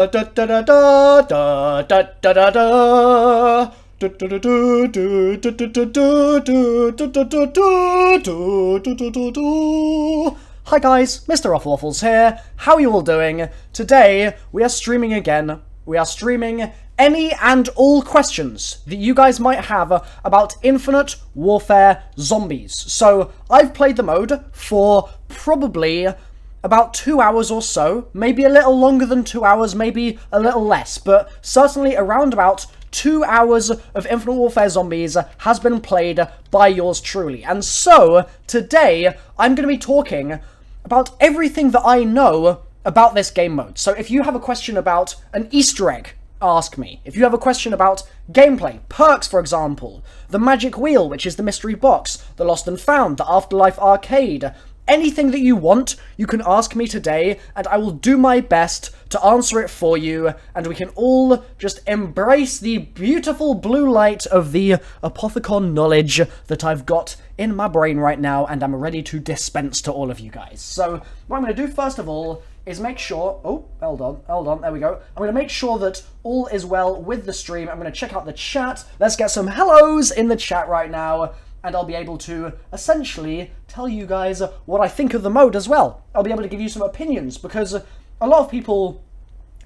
Hi guys, MrRoflWaffles here. How are you all doing? Today we are streaming again. We are streaming any and all questions that you guys might have about Infinite Warfare Zombies. So I've played the mode for probably about 2 hours or so, maybe a little longer than 2 hours, maybe a little less, but certainly around about 2 hours of Infinite Warfare Zombies has been played by yours truly. And so, today, I'm going to be talking about everything that I know about this game mode. So if you have a question about an Easter egg, ask me. If you have a question about gameplay, perks for example, the magic wheel, which is the mystery box, the lost and found, the afterlife arcade, anything that you want, you can ask me today, and I will do my best to answer it for you, and we can all just embrace the beautiful blue light of the Apothecon knowledge that I've got in my brain right now, and I'm ready to dispense to all of you guys. So, what I'm going to do first of all is make sure... Oh, hold on, there we go. I'm going to make sure that all is well with the stream. I'm going to check out the chat. Let's get some hellos in the chat right now. And I'll be able to, essentially, tell you guys what I think of the mode as well. I'll be able to give you some opinions, because a lot of people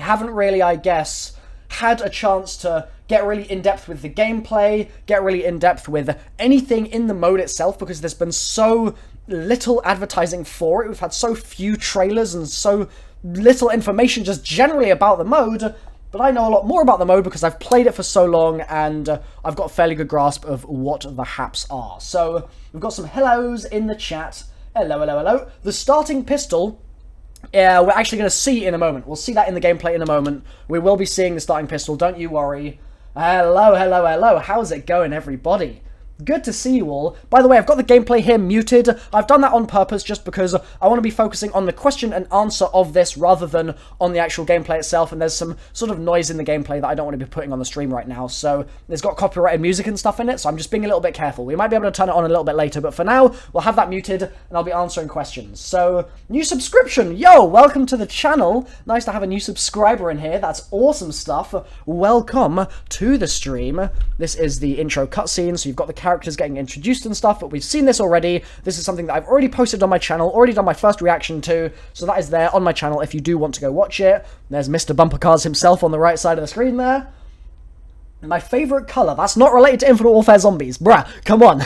haven't really, I guess, had a chance to get really in-depth with the gameplay, get really in-depth with anything in the mode itself, because there's been so little advertising for it. We've had so few trailers and so little information just generally about the mode. But I know a lot more about the mode because I've played it for so long, and I've got a fairly good grasp of what the haps are. So, we've got some hellos in the chat. Hello. The starting pistol, we're actually going to see in a moment. We'll see that in the gameplay in a moment. We will be seeing the starting pistol, don't you worry. Hello. How's it going, everybody? Good to see you all. By the way, I've got the gameplay here muted. I've done that on purpose just because I want to be focusing on the question and answer of this rather than on the actual gameplay itself, and there's some sort of noise in the gameplay that I don't want to be putting on the stream right now, so it's got copyrighted music and stuff in it, so I'm just being a little bit careful. We might be able to turn it on a little bit later, but for now, we'll have that muted, and I'll be answering questions. So, new subscription! Yo, welcome to the channel! Nice to have a new subscriber in here, that's awesome stuff. Welcome to the stream. This is the intro cutscene, so you've got the characters getting introduced and stuff, but we've seen this already. This is something that I've already posted on my channel, already done my first reaction to, so that is there on my channel if you do want to go watch it. There's Mr. Bumper Cars himself on the right side of the screen there. My favourite colour, that's not related to Infinite Warfare Zombies, bruh, come on.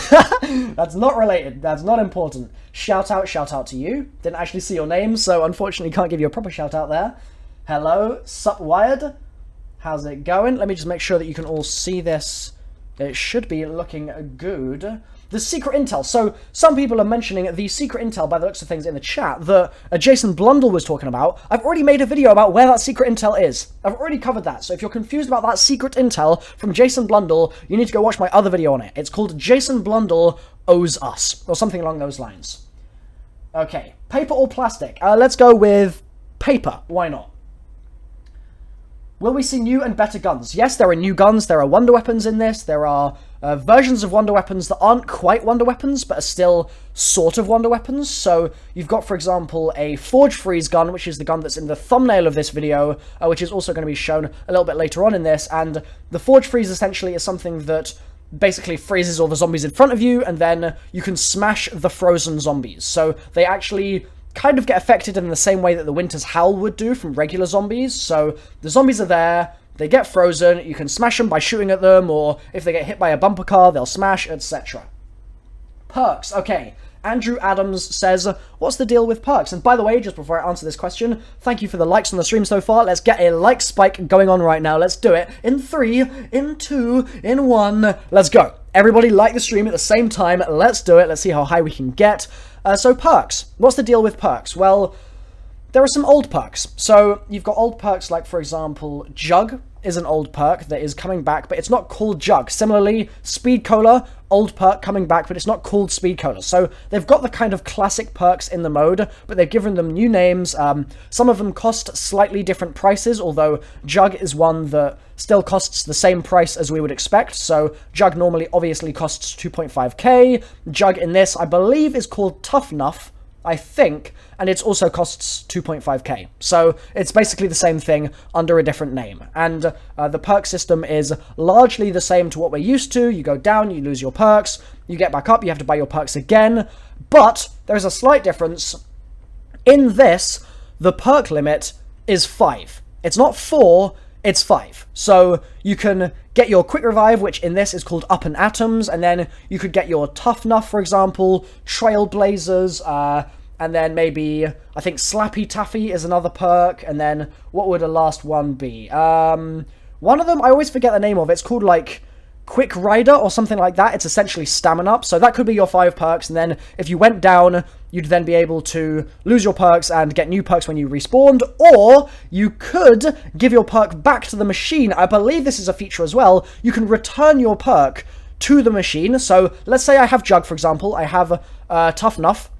That's not related, that's not important. Shout out to you. Didn't actually see your name, so unfortunately can't give you a proper shout out there. Hello, Sup Wired. How's it going? Let me just make sure that you can all see this. It should be looking good. The secret intel. So, some people are mentioning the secret intel by the looks of things in the chat that Jason Blundell was talking about. I've already made a video about where that secret intel is. I've already covered that. So if you're confused about that secret intel from Jason Blundell, you need to go watch my other video on it. It's called Jason Blundell Owes Us, or something along those lines. Okay, paper or plastic? Let's go with paper. Why not? Will we see new and better guns? Yes, there are new guns, there are wonder weapons in this, there are versions of wonder weapons that aren't quite wonder weapons, but are still sort of wonder weapons. So, you've got, for example, a Forge Freeze gun, which is the gun that's in the thumbnail of this video, which is also going to be shown a little bit later on in this, and the Forge Freeze essentially is something that basically freezes all the zombies in front of you, and then you can smash the frozen zombies. So, they actually kind of get affected in the same way that the Winter's Howl would do from regular zombies. So the zombies are there, they get frozen, you can smash them by shooting at them, or if they get hit by a bumper car, they'll smash, etc. Perks. Okay, Andrew Adams says, what's the deal with perks? And by the way, just before I answer this question, thank you for the likes on the stream so far. Let's get a like spike going on right now. Let's do it. In 3, in 2, in 1. Let's go. Everybody like the stream at the same time. Let's do it. Let's see how high we can get. So perks. What's the deal with perks? Well, there are some old perks. So you've got old perks like, for example, Jug is an old perk that is coming back, but it's not called Jug. Similarly, Speed Cola, old perk coming back, but it's not called Speed Cola. So they've got the kind of classic perks in the mode, but they've given them new names. Some of them cost slightly different prices, although Jug is one that still costs the same price as we would expect. So Jug normally obviously costs 2.5k. Jug in this, I believe, is called Tough Nuff. I think, and it also costs 2.5k. So it's basically the same thing under a different name. And the perk system is largely the same to what we're used to. You go down, you lose your perks, you get back up, you have to buy your perks again. But there's a slight difference. In this, the perk limit is 5. It's not 4, it's 5. So you can get your quick revive, which in this is called Up and Atoms, and then you could get your Tough Nuff, for example, Trailblazers, and then maybe, I think Slappy Taffy is another perk, and then what would a last one be? One of them, I always forget the name of, it's called like Quick Rider or something like that. It's essentially stamina up, so that could be your 5 perks, and then if you went down, you'd then be able to lose your perks and get new perks when you respawned, or you could give your perk back to the machine. I believe this is a feature as well. You can return your perk to the machine. So let's say I have Jug, for example. I have Tough Nuff.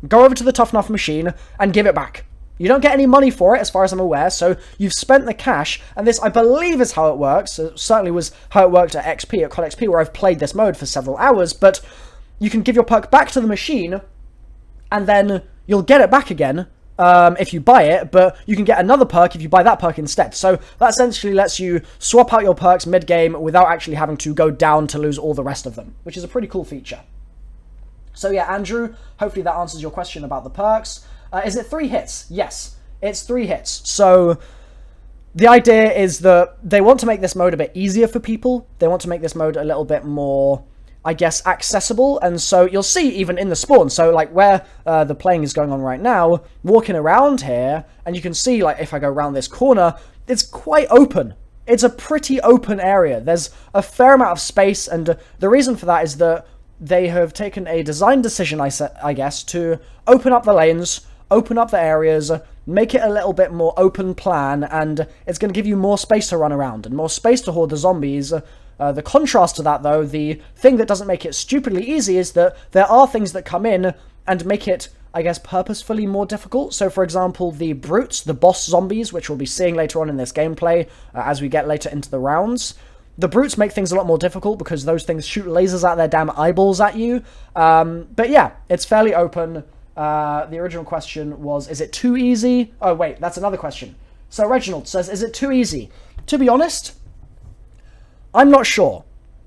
Go over to the Tough Nuff machine and give it back. You don't get any money for it, as far as I'm aware, so you've spent the cash, and this, I believe, is how it works. It certainly was how it worked at XP, at CoD XP, where I've played this mode for several hours, but you can give your perk back to the machine, and then you'll get it back again if you buy it, but you can get another perk if you buy that perk instead. So that essentially lets you swap out your perks mid-game without actually having to go down to lose all the rest of them, which is a pretty cool feature. So yeah, Andrew, hopefully that answers your question about the perks. Is it 3 hits? Yes, it's 3 hits. So the idea is that they want to make this mode a bit easier for people. They want to make this mode a little bit more, I guess, accessible. And so you'll see even in the spawn, so like where the playing is going on right now, walking around here, and you can see, like, if I go around this corner, it's quite open. It's a pretty open area. There's a fair amount of space, and the reason for that is that they have taken a design decision, I guess, to open up the lanes, open up the areas, make it a little bit more open plan, and it's going to give you more space to run around and more space to hoard the zombies. The contrast to that, though, the thing that doesn't make it stupidly easy is that there are things that come in and make it, I guess, purposefully more difficult. So, for example, the brutes, the boss zombies, which we'll be seeing later on in this gameplay as we get later into the rounds. The brutes make things a lot more difficult because those things shoot lasers out their damn eyeballs at you. But yeah, it's fairly open. The original question was, is it too easy? Oh, wait, that's another question. So Reginald says, is it too easy? To be honest, I'm not sure.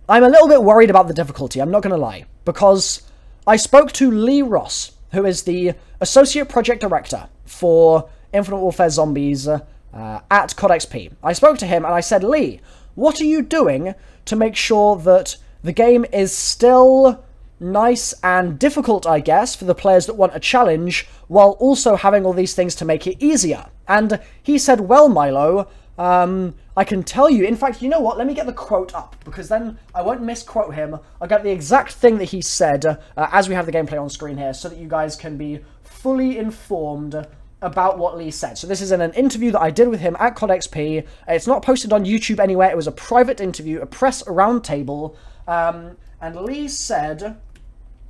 I'm a little bit worried about the difficulty, I'm not going to lie. Because I spoke to Lee Ross, who is the Associate Project Director for Infinite Warfare Zombies at CoD XP. I spoke to him and I said, Lee, what are you doing to make sure that the game is still nice and difficult, I guess, for the players that want a challenge, while also having all these things to make it easier? And he said, well, Milo, I can tell you, in fact, you know what, let me get the quote up, because then I won't misquote him. I'll get the exact thing that he said as we have the gameplay on screen here, so that you guys can be fully informed about what Lee said. So this is in an interview that I did with him at CoD XP. It's not posted on YouTube anywhere. It was a private interview, a press roundtable, and Lee said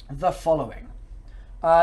the following.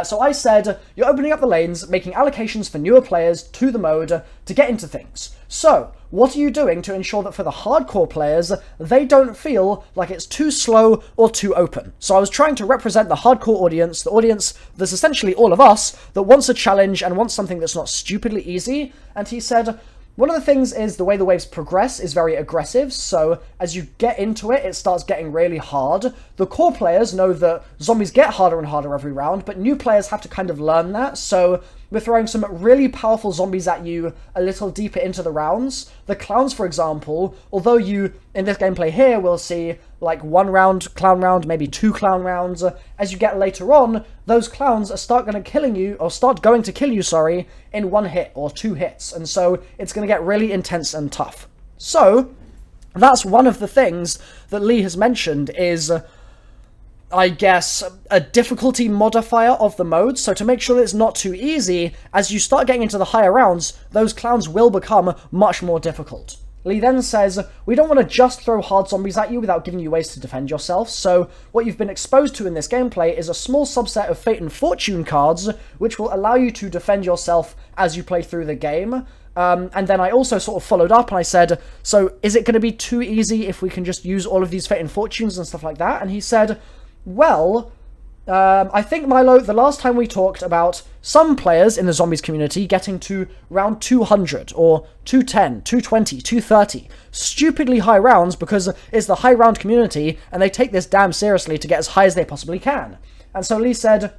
So I said, you're opening up the lanes, making allocations for newer players to the mode to get into things. So, what are you doing to ensure that for the hardcore players, they don't feel like it's too slow or too open? So I was trying to represent the hardcore audience, the audience that's essentially all of us, that wants a challenge and wants something that's not stupidly easy. And he said, one of the things is the way the waves progress is very aggressive, so as you get into it, it starts getting really hard. The core players know that zombies get harder and harder every round, but new players have to kind of learn that, so we're throwing some really powerful zombies at you a little deeper into the rounds. The clowns, for example, although you, in this gameplay here, will see like 1 round clown round, maybe 2 clown rounds, as you get later on, those clowns start going to kill you, in 1 hit or 2 hits, and so it's going to get really intense and tough. So, that's one of the things that Lee has mentioned is, I guess, a difficulty modifier of the mode. So to make sure that it's not too easy, as you start getting into the higher rounds, those clowns will become much more difficult. Lee then says, we don't want to just throw hard zombies at you without giving you ways to defend yourself, so what you've been exposed to in this gameplay is a small subset of Fate and Fortune cards, which will allow you to defend yourself as you play through the game. And then I also sort of followed up and I said, so is it going to be too easy if we can just use all of these Fate and Fortunes and stuff like that? And he said, well, I think, Milo, the last time we talked about some players in the zombies community getting to round 200 or 210, 220, 230. Stupidly high rounds because it's the high round community and they take this damn seriously to get as high as they possibly can. And so Lee said,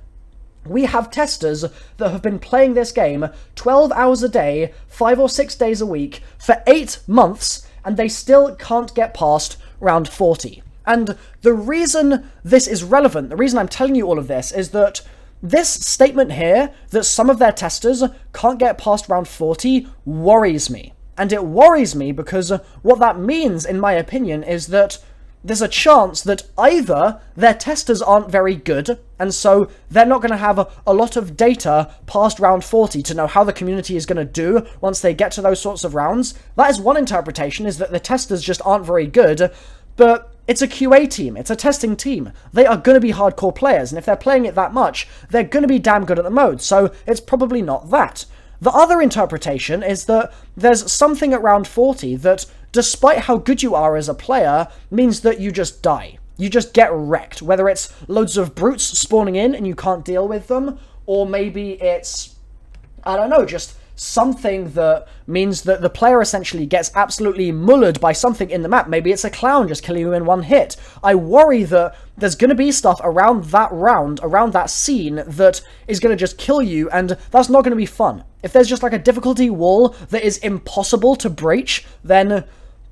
we have testers that have been playing this game 12 hours a day, 5 or 6 days a week for 8 months and they still can't get past round 40. And the reason this is relevant, the reason I'm telling you all of this, is that this statement here, that some of their testers can't get past round 40, worries me. And it worries me because what that means, in my opinion, is that there's a chance that either their testers aren't very good, and so they're not going to have a lot of data past round 40 to know how the community is going to do once they get to those sorts of rounds. That is one interpretation, is that the testers just aren't very good, but it's a QA team, it's a testing team. They are going to be hardcore players, and if they're playing it that much, they're going to be damn good at the mode, so it's probably not that. The other interpretation is that there's something at round 40 that, despite how good you are as a player, means that you just die. You just get wrecked, whether it's loads of brutes spawning in and you can't deal with them, or maybe it's, I don't know, just something that means that the player essentially gets absolutely mullered by something in the map. Maybe it's a clown just killing you in one hit. I worry that there's going to be stuff around that round, around that scene, that is going to just kill you, and that's not going to be fun. If there's just like a difficulty wall that is impossible to breach, then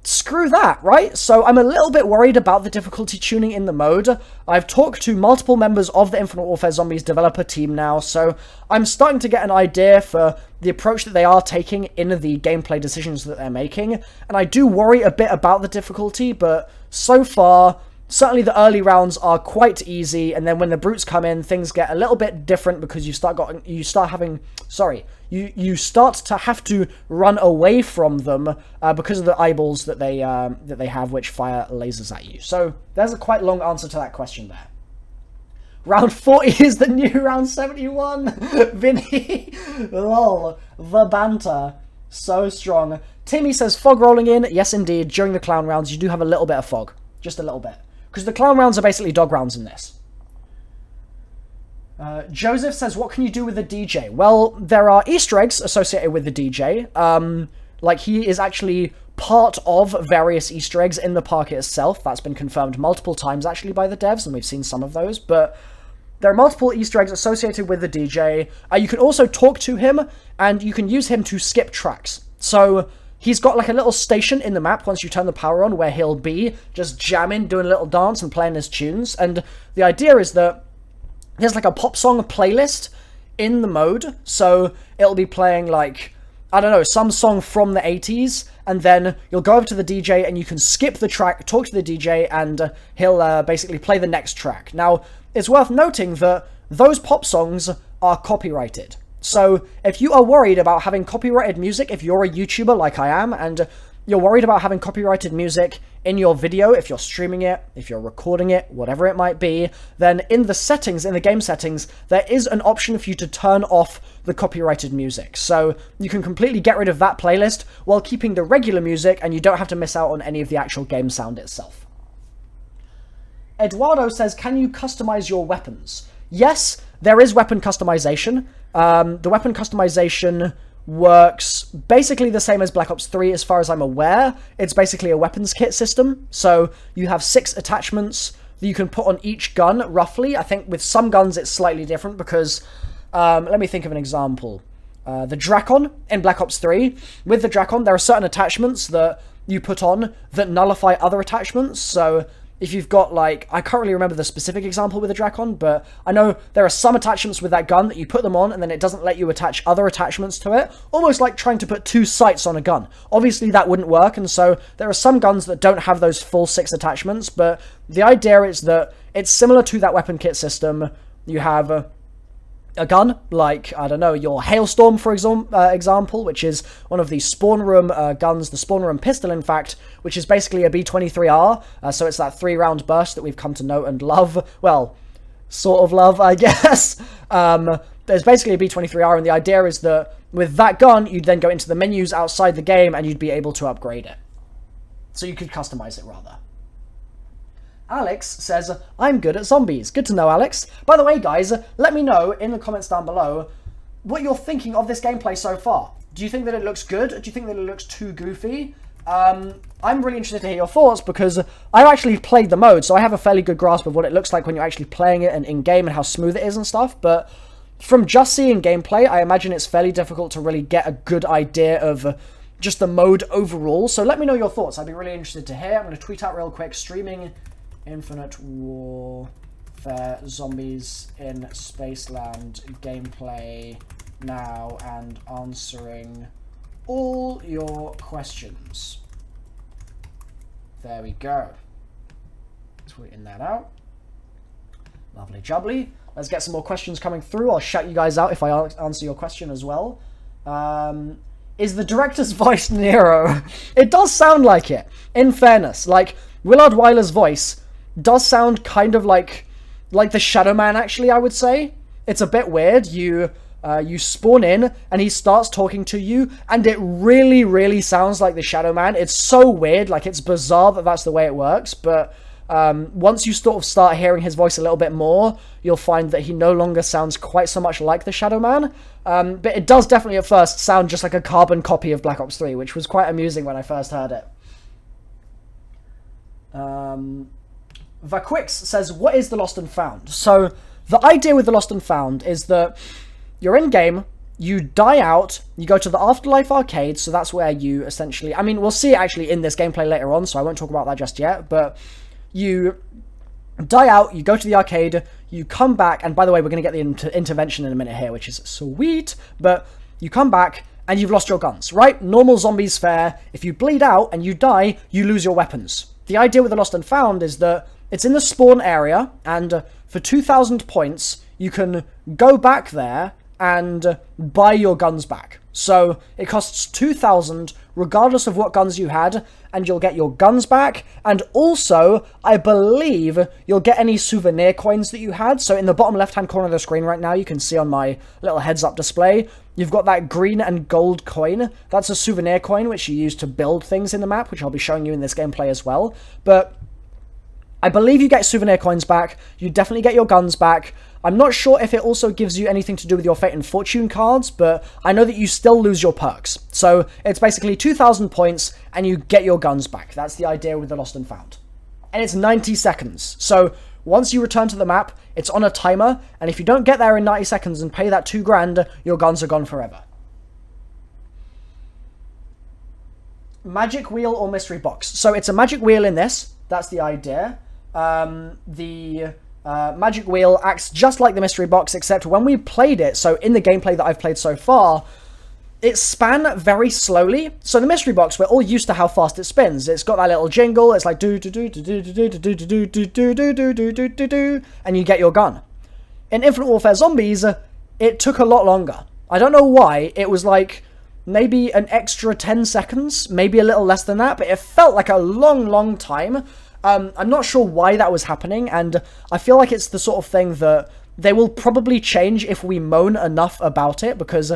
screw that, right? So I'm a little bit worried about the difficulty tuning in the mode. I've talked to multiple members of the Infinite Warfare Zombies developer team now, so I'm starting to get an idea for the approach that they are taking in the gameplay decisions that they're making, and I do worry a bit about the difficulty, but so far, certainly the early rounds are quite easy, and then when the brutes come in, things get a little bit different because you start to have to run away from them because of the eyeballs that they have, which fire lasers at you. So there's a quite long answer to that question there. Round 40 is the new round 71. Vinny, lol, the banter, so strong. Timmy says fog rolling in. Yes, indeed. During the clown rounds, you do have a little bit of fog, just a little bit, because the clown rounds are basically dog rounds in this. Joseph says, what can you do with the DJ? Well, there are Easter eggs associated with the DJ. Like, he is actually part of various Easter eggs in the park itself. That's been confirmed multiple times, actually, by the devs, and we've seen some of those. But there are multiple Easter eggs associated with the DJ. You can also talk to him, and you can use him to skip tracks. So he's got like a little station in the map once you turn the power on where he'll be just jamming, doing a little dance and playing his tunes. And the idea is that there's like a pop song playlist in the mode, so it'll be playing like, I don't know, some song from the 80s, and then you'll go over to the DJ and you can skip the track, talk to the DJ, and he'll basically play the next track. Now, it's worth noting that those pop songs are copyrighted. So if you are worried about having copyrighted music, if you're a YouTuber like I am, and you're worried about having copyrighted music in your video, if you're streaming it, if you're recording it, whatever it might be, then in the settings, in the game settings, there is an option for you to turn off the copyrighted music. So you can completely get rid of that playlist while keeping the regular music, and you don't have to miss out on any of the actual game sound itself. Eduardo says, can you customize your weapons? Yes, there is weapon customization. The weapon customization works basically the same as Black Ops 3 as far as I'm aware. It's basically a weapons kit system. So you have 6 attachments that you can put on each gun, roughly. I think with some guns it's slightly different because, let me think of an example. The Drakon in Black Ops 3. With the Drakon, there are certain attachments that you put on that nullify other attachments. So if you've got, like, I can't really remember the specific example with the Drakon, but I know there are some attachments with that gun that you put them on and then it doesn't let you attach other attachments to it, almost like trying to put 2 sights on a gun. Obviously that wouldn't work, and so there are some guns that don't have those full 6 attachments, but the idea is that it's similar to that weapon kit system. You have a gun, like, I don't know, your Hailstorm, for example, which is one of the spawn room guns, the spawn room pistol, in fact, which is basically a B23R, so it's that 3-round burst that we've come to know and love. Well, sort of love, I guess. There's basically a B23R, and the idea is that with that gun, you'd then go into the menus outside the game, and you'd be able to upgrade it. So you could customize it, rather. Alex says, I'm good at zombies. Good to know, Alex. By the way, guys, let me know in the comments down below what you're thinking of this gameplay so far. Do you think that it looks good? Do you think that it looks too goofy? I'm really interested to hear your thoughts because I actually played the mode, so I have a fairly good grasp of what it looks like when you're actually playing it and in-game and how smooth it is and stuff, but from just seeing gameplay, I imagine it's fairly difficult to really get a good idea of just the mode overall. So let me know your thoughts. I'd be really interested to hear. I'm going to tweet out real quick, streaming Infinite Warfare Zombies in Spaceland gameplay now and answering all your questions. There we go. Tweeting that out. Lovely jubbly. Let's get some more questions coming through. I'll shout you guys out if I answer your question as well. Is the director's voice Nero? It does sound like it, in fairness. Like, Willard Wyler's voice does sound kind of like the Shadow Man, actually, I would say. It's a bit weird. You spawn in, and he starts talking to you, and it really, really sounds like the Shadow Man. It's so weird. Like, it's bizarre that that's the way it works, but once you sort of start hearing his voice a little bit more, you'll find that he no longer sounds quite so much like the Shadow Man. But it does definitely at first sound just like a carbon copy of Black Ops 3, which was quite amusing when I first heard it. Vaquix says, what is the Lost and Found? So, the idea with the Lost and Found is that you're in-game, you die out, you go to the Afterlife arcade, so that's where you essentially... I mean, we'll see it actually in this gameplay later on, so I won't talk about that just yet, but you die out, you go to the arcade, you come back, and by the way, we're going to get the intervention in a minute here, which is sweet, but you come back, and you've lost your guns, right? Normal zombies fare. If you bleed out and you die, you lose your weapons. The idea with the Lost and Found is that it's in the spawn area, and for 2,000 points, you can go back there and buy your guns back. So it costs 2,000 regardless of what guns you had, and you'll get your guns back, and also I believe you'll get any souvenir coins that you had. So in the bottom left hand corner of the screen right now, you can see on my little heads up display, you've got that green and gold coin. That's a souvenir coin which you use to build things in the map, which I'll be showing you in this gameplay as well. But I believe you get souvenir coins back, you definitely get your guns back. I'm not sure if it also gives you anything to do with your Fate and Fortune cards, but I know that you still lose your perks. So it's basically 2,000 points, and you get your guns back. That's the idea with the Lost and Found. And it's 90 seconds. So once you return to the map, it's on a timer, and if you don't get there in 90 seconds and pay that 2 grand, your guns are gone forever. Magic wheel or mystery box? So it's a magic wheel in this. That's the idea. Magic wheel acts just like the mystery box, except when we played it, so in the gameplay that I've played so far, it span very slowly. So the mystery box, we're all used to how fast it spins. It's got that little jingle. It's like do do do do do do do do do do do do do do do do do, and you get your gun. In Infinite Warfare Zombies, it took a lot longer. I don't know why. It was like maybe an extra 10 seconds, maybe a little less than that, but it felt like a long time. I'm not sure why that was happening, and I feel like it's the sort of thing that they will probably change if we moan enough about it, because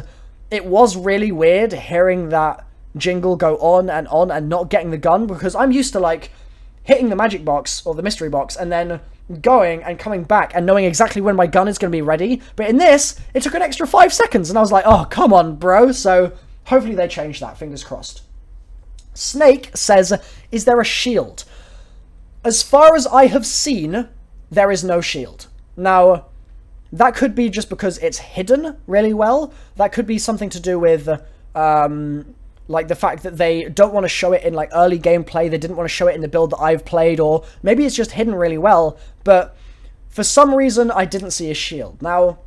it was really weird hearing that jingle go on and not getting the gun, because I'm used to, like, hitting the magic box, or the mystery box, and then going and coming back and knowing exactly when my gun is going to be ready. But in this, it took an extra 5 seconds, and I was like, oh, come on, bro. So hopefully they change that, fingers crossed. Snake says, is there a shield? As far as I have seen, there is no shield. Now, that could be just because it's hidden really well. That could be something to do with, like, the fact that they don't want to show it in, like, early gameplay. They didn't want to show it in the build that I've played, or maybe it's just hidden really well. But for some reason, I didn't see a shield. Now,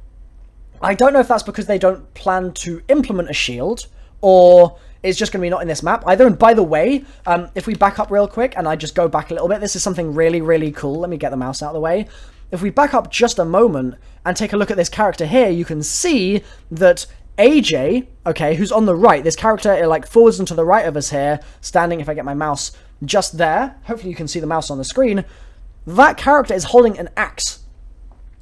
I don't know if that's because they don't plan to implement a shield, or it's just going to be not in this map either. And by the way, if we back up real quick, and I just go back a little bit, this is something really, really cool. Let me get the mouse out of the way. If we back up just a moment and take a look at this character here, you can see that AJ, okay, who's on the right, this character, like, forwards and to the right of us here, standing, if I get my mouse just there, hopefully you can see the mouse on the screen, that character is holding an axe.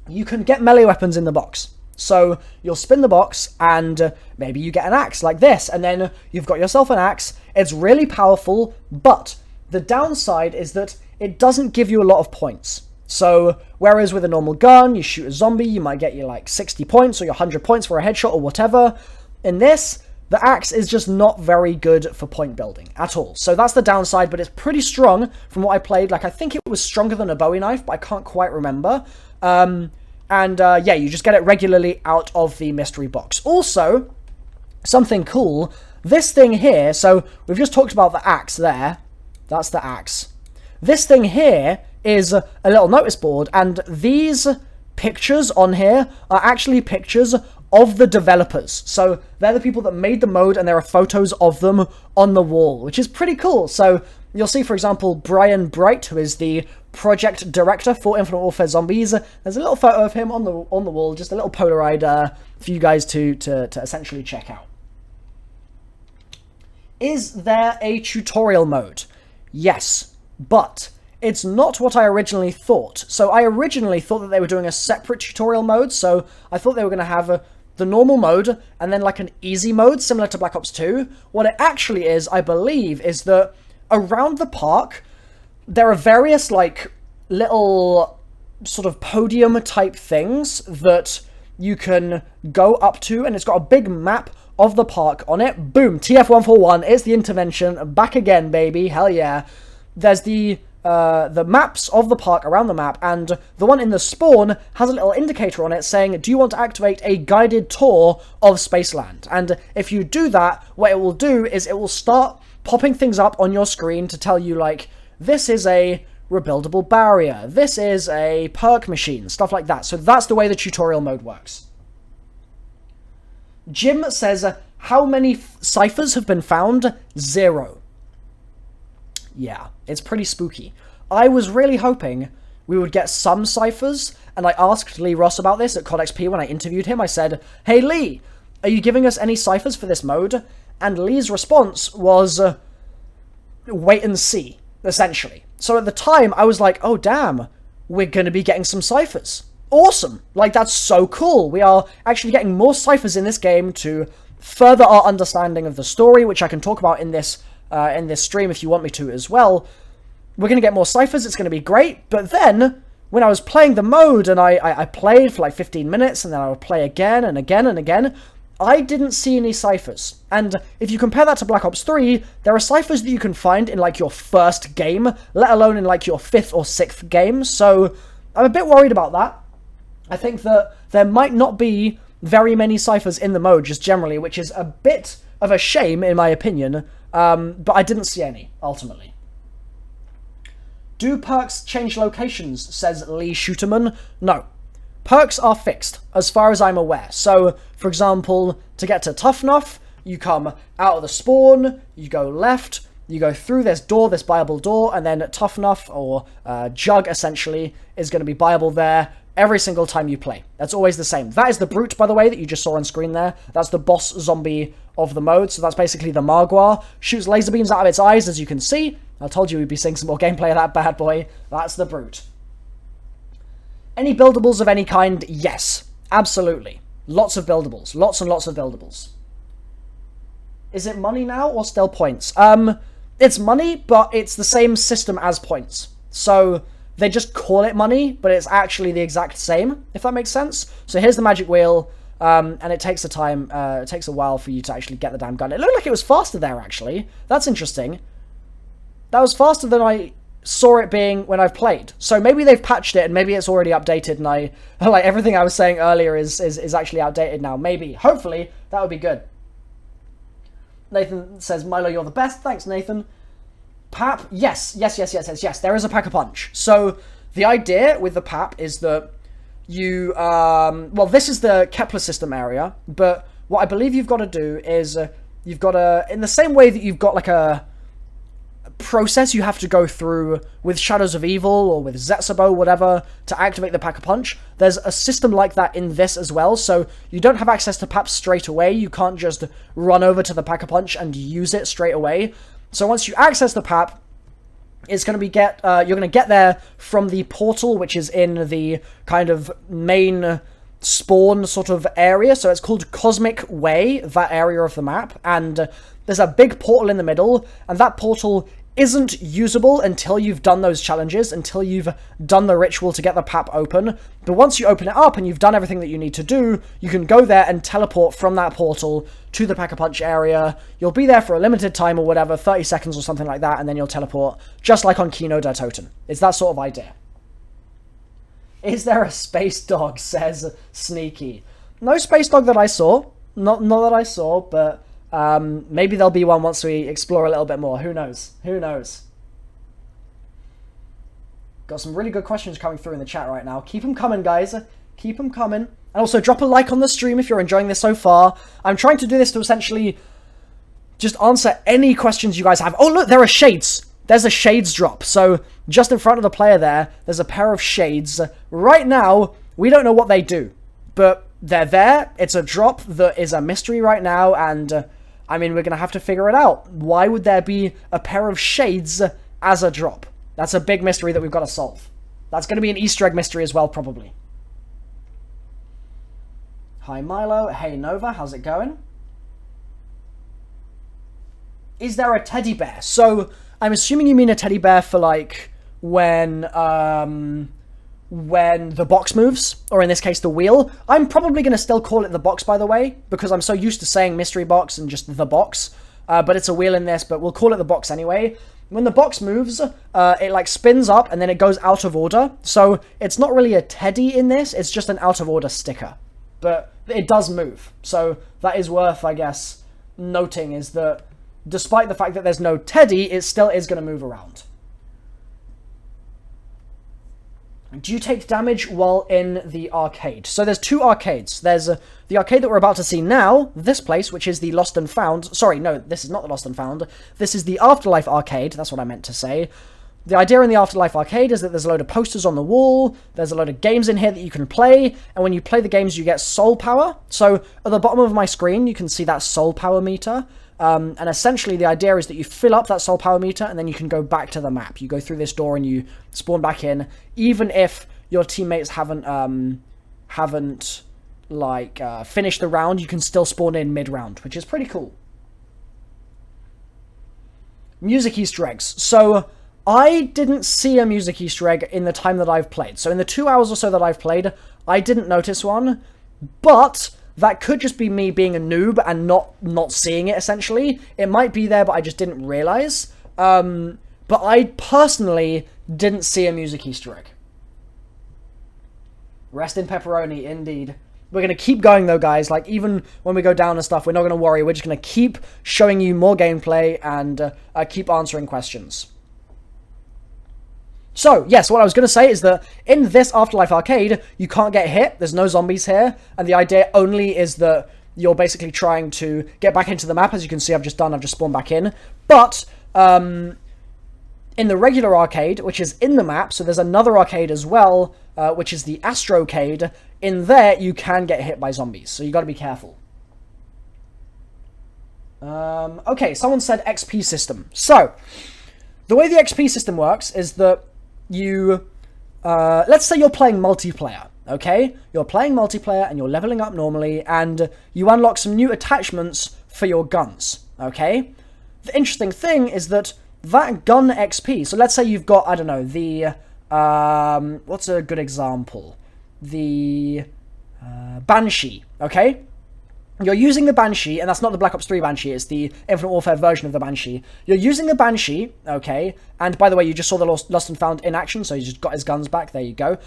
You can get melee weapons in the box. So you'll spin the box, and maybe you get an axe like this, and then you've got yourself an axe. It's really powerful, but the downside is that it doesn't give you a lot of points. So, whereas with a normal gun, you shoot a zombie, you might get you like 60 points or your 100 points for a headshot or whatever. In this, the axe is just not very good for point building at all. So that's the downside, but it's pretty strong from what I played. Like, I think it was stronger than a Bowie knife, but I can't quite remember. Yeah, you just get it regularly out of the mystery box. Also, something cool, this thing here, so we've just talked about the axe there. That's the axe. This thing here is a little notice board, and these pictures on here are actually pictures of the developers. So they're the people that made the mode, and there are photos of them on the wall, which is pretty cool. So you'll see, for example, Brian Bright, who is the project director for Infinite Warfare Zombies. There's a little photo of him on the wall, just a little Polaroid for you guys to essentially check out. Is there a tutorial mode? Yes, but it's not what I originally thought. So I originally thought that they were doing a separate tutorial mode, so I thought they were going to have the normal mode and then like an easy mode similar to Black Ops 2. What it actually is, I believe, is that around the park there are various like little sort of podium type things that you can go up to, and it's got a big map of the park on it. Boom, TF141, it's the intervention, back again, baby, hell yeah. There's the maps of the park around the map, and the one in the spawn has a little indicator on it saying, do you want to activate a guided tour of Spaceland? And if you do that, what it will do is it will start popping things up on your screen to tell you, like, this is a rebuildable barrier, this is a perk machine, stuff like that. So that's the way the tutorial mode works. Jim says, how many ciphers have been found? 0. Yeah, it's pretty spooky. I was really hoping we would get some ciphers, and I asked Lee Ross about this at CoD XP when I interviewed him. I said, hey Lee, are you giving us any ciphers for this mode? And Lee's response was, wait and see, essentially. So at the time, I was like, oh damn, we're going to be getting some ciphers. Awesome! Like, that's so cool. We are actually getting more ciphers in this game to further our understanding of the story, which I can talk about in this stream if you want me to as well. We're going to get more ciphers, it's going to be great, but then, when I was playing the mode, and I played for like 15 minutes, and then I would play again and again and again, I didn't see any ciphers. And if you compare that to Black Ops 3, there are ciphers that you can find in like your first game, let alone in like your 5th or 6th game, so I'm a bit worried about that. I think that there might not be very many ciphers in the mode, just generally, which is a bit of a shame, in my opinion, but I didn't see any, ultimately. Do perks change locations, says Lee Shooterman? No. Perks are fixed, as far as I'm aware. So, for example, to get to Tough Enough, you come out of the spawn, you go left, you go through this door, this buyable door, and then Tough Enough, or Jug, essentially, is going to be buyable there every single time you play. That's always the same. That is the Brute, by the way, that you just saw on screen there. That's the boss zombie of the mode, so that's basically the Margwa. Shoots laser beams out of its eyes, as you can see. I told you we'd be seeing some more gameplay of that bad boy. That's the Brute. Any buildables of any kind? Yes. Absolutely. Lots of buildables. Lots and lots of buildables. Is it money now, or still points? It's money, but it's the same system as points. So they just call it money, but it's actually the exact same, if that makes sense. So here's the magic wheel, and it takes it takes a while for you to actually get the damn gun. It looked like it was faster there, actually. That's interesting. That was faster than I saw it being when I've played. So maybe they've patched it, and maybe it's already updated, and I, like, everything I was saying earlier is actually outdated now. Maybe. Hopefully, that would be good. Nathan says, Milo, you're the best. Thanks, Nathan. Pap, yes. There is a pack-a-punch. So the idea with the Pap is that you, well, this is the Kepler system area, but what I believe you've got to do is you've got to, in the same way that you've got like a process you have to go through with Shadows of Evil or with Zetsubo, whatever, to activate the Pack-a-Punch. There's a system like that in this as well, so you don't have access to Paps straight away. You can't just run over to the Pack-a-Punch and use it straight away. So once you access the Pap, it's going to be you're going to get there from the portal, which is in the kind of main spawn sort of area. So it's called Cosmic Way, that area of the map, and there's a big portal in the middle, and that portal isn't usable until you've done those challenges, until you've done the ritual to get the map open. But once you open it up and you've done everything that you need to do, you can go there and teleport from that portal to the Pack-a-Punch area. You'll be there for a limited time or whatever, 30 seconds or something like that, and then you'll teleport, just like on Kino der Toten. It's that sort of idea. Is there a space dog, says Sneaky. No space dog that I saw. Not that I saw, but maybe there'll be one once we explore a little bit more. Who knows? Who knows? Got some really good questions coming through in the chat right now. Keep them coming, guys. Keep them coming. And also, drop a like on the stream if you're enjoying this so far. I'm trying to do this to essentially just answer any questions you guys have. Oh, look, there are shades. There's a shades drop. So, just in front of the player there's a pair of shades. Right now, we don't know what they do. But they're there. It's a drop that is a mystery right now, and I mean, we're going to have to figure it out. Why would there be a pair of shades as a drop? That's a big mystery that we've got to solve. That's going to be an Easter egg mystery as well, probably. Hi, Milo. Hey, Nova. How's it going? Is there a teddy bear? So, I'm assuming you mean a teddy bear for, like, when the box moves, or in this case, the wheel. I'm probably going to still call it the box, by the way, because I'm so used to saying mystery box and just the box. But it's a wheel in this, but we'll call it the box anyway. When the box moves, it like spins up and then it goes out of order. So it's not really a teddy in this, it's just an out of order sticker. But it does move. So that is worth, I guess, noting, is that despite the fact that there's no teddy, it still is going to move around. Do you take damage while in the arcade? So there's two arcades. There's the arcade that we're about to see now, this place, which is the Lost and Found. Sorry, no, this is not the Lost and Found. This is the Afterlife arcade. That's what I meant to say. The idea in the Afterlife arcade is that there's a load of posters on the wall, there's a load of games in here that you can play, and when you play the games, you get soul power. So at the bottom of my screen, you can see that soul power meter. And essentially the idea is that you fill up that soul power meter and then you can go back to the map. You go through this door and you spawn back in, even if your teammates haven't finished the round, you can still spawn in mid-round, which is pretty cool. Music Easter eggs. So I didn't see a music Easter egg in the time that I've played. So in the 2 hours or so that I've played, I didn't notice one, but that could just be me being a noob and not seeing it, essentially. It might be there, but I just didn't realize. But I personally didn't see a music Easter egg. Rest in pepperoni, indeed. We're going to keep going, though, guys. Like, even when we go down and stuff, we're not going to worry. We're just going to keep showing you more gameplay and keep answering questions. So, yes, what I was going to say is that in this Afterlife arcade, you can't get hit. There's no zombies here. And the idea only is that you're basically trying to get back into the map. As you can see, I've just spawned back in. But in the regular arcade, which is in the map, so there's another arcade as well, which is the Astrocade. In there, you can get hit by zombies. So you got to be careful. Okay, someone said XP system. So, the way the XP system works is that you, let's say you're playing multiplayer, okay? You're playing multiplayer and you're leveling up normally, and you unlock some new attachments for your guns, okay? The interesting thing is that gun XP, so let's say you've got, I don't know, the, what's a good example? The Banshee, okay? You're using the Banshee, and that's not the Black Ops 3 Banshee, it's the Infinite Warfare version of the Banshee. You're using the Banshee, okay, and by the way, you just saw the Lost and Found in action, so he just got his guns back, there you go.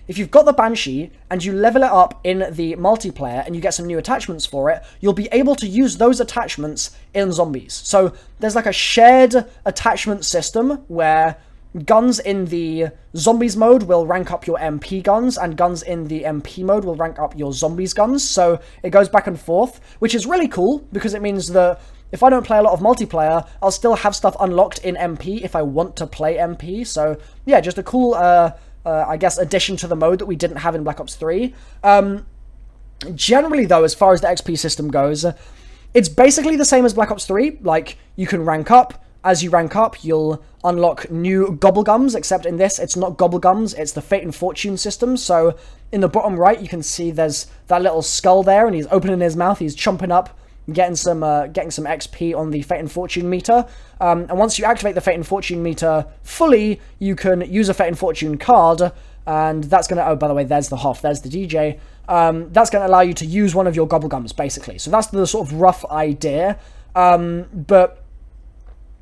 If you've got the Banshee, and you level it up in the multiplayer, and you get some new attachments for it, you'll be able to use those attachments in Zombies. So, there's like a shared attachment system, where guns in the Zombies mode will rank up your MP guns, and guns in the MP mode will rank up your Zombies guns, so it goes back and forth, which is really cool, because it means that if I don't play a lot of multiplayer, I'll still have stuff unlocked in MP if I want to play MP, so yeah, just a cool, I guess, addition to the mode that we didn't have in Black Ops 3. Generally, though, as far as the XP system goes, it's basically the same as Black Ops 3, like, you can rank up. As you rank up, you'll unlock new gobblegums, except in this, it's not gobblegums, it's the Fate and Fortune system. So, in the bottom right, you can see there's that little skull there, and he's opening his mouth, he's chomping up getting some XP on the Fate and Fortune meter. And once you activate the Fate and Fortune meter fully, you can use a Fate and Fortune card, and that's going to... Oh, by the way, there's the Hoff, there's the DJ. That's going to allow you to use one of your Gobblegums, basically. So that's the sort of rough idea. But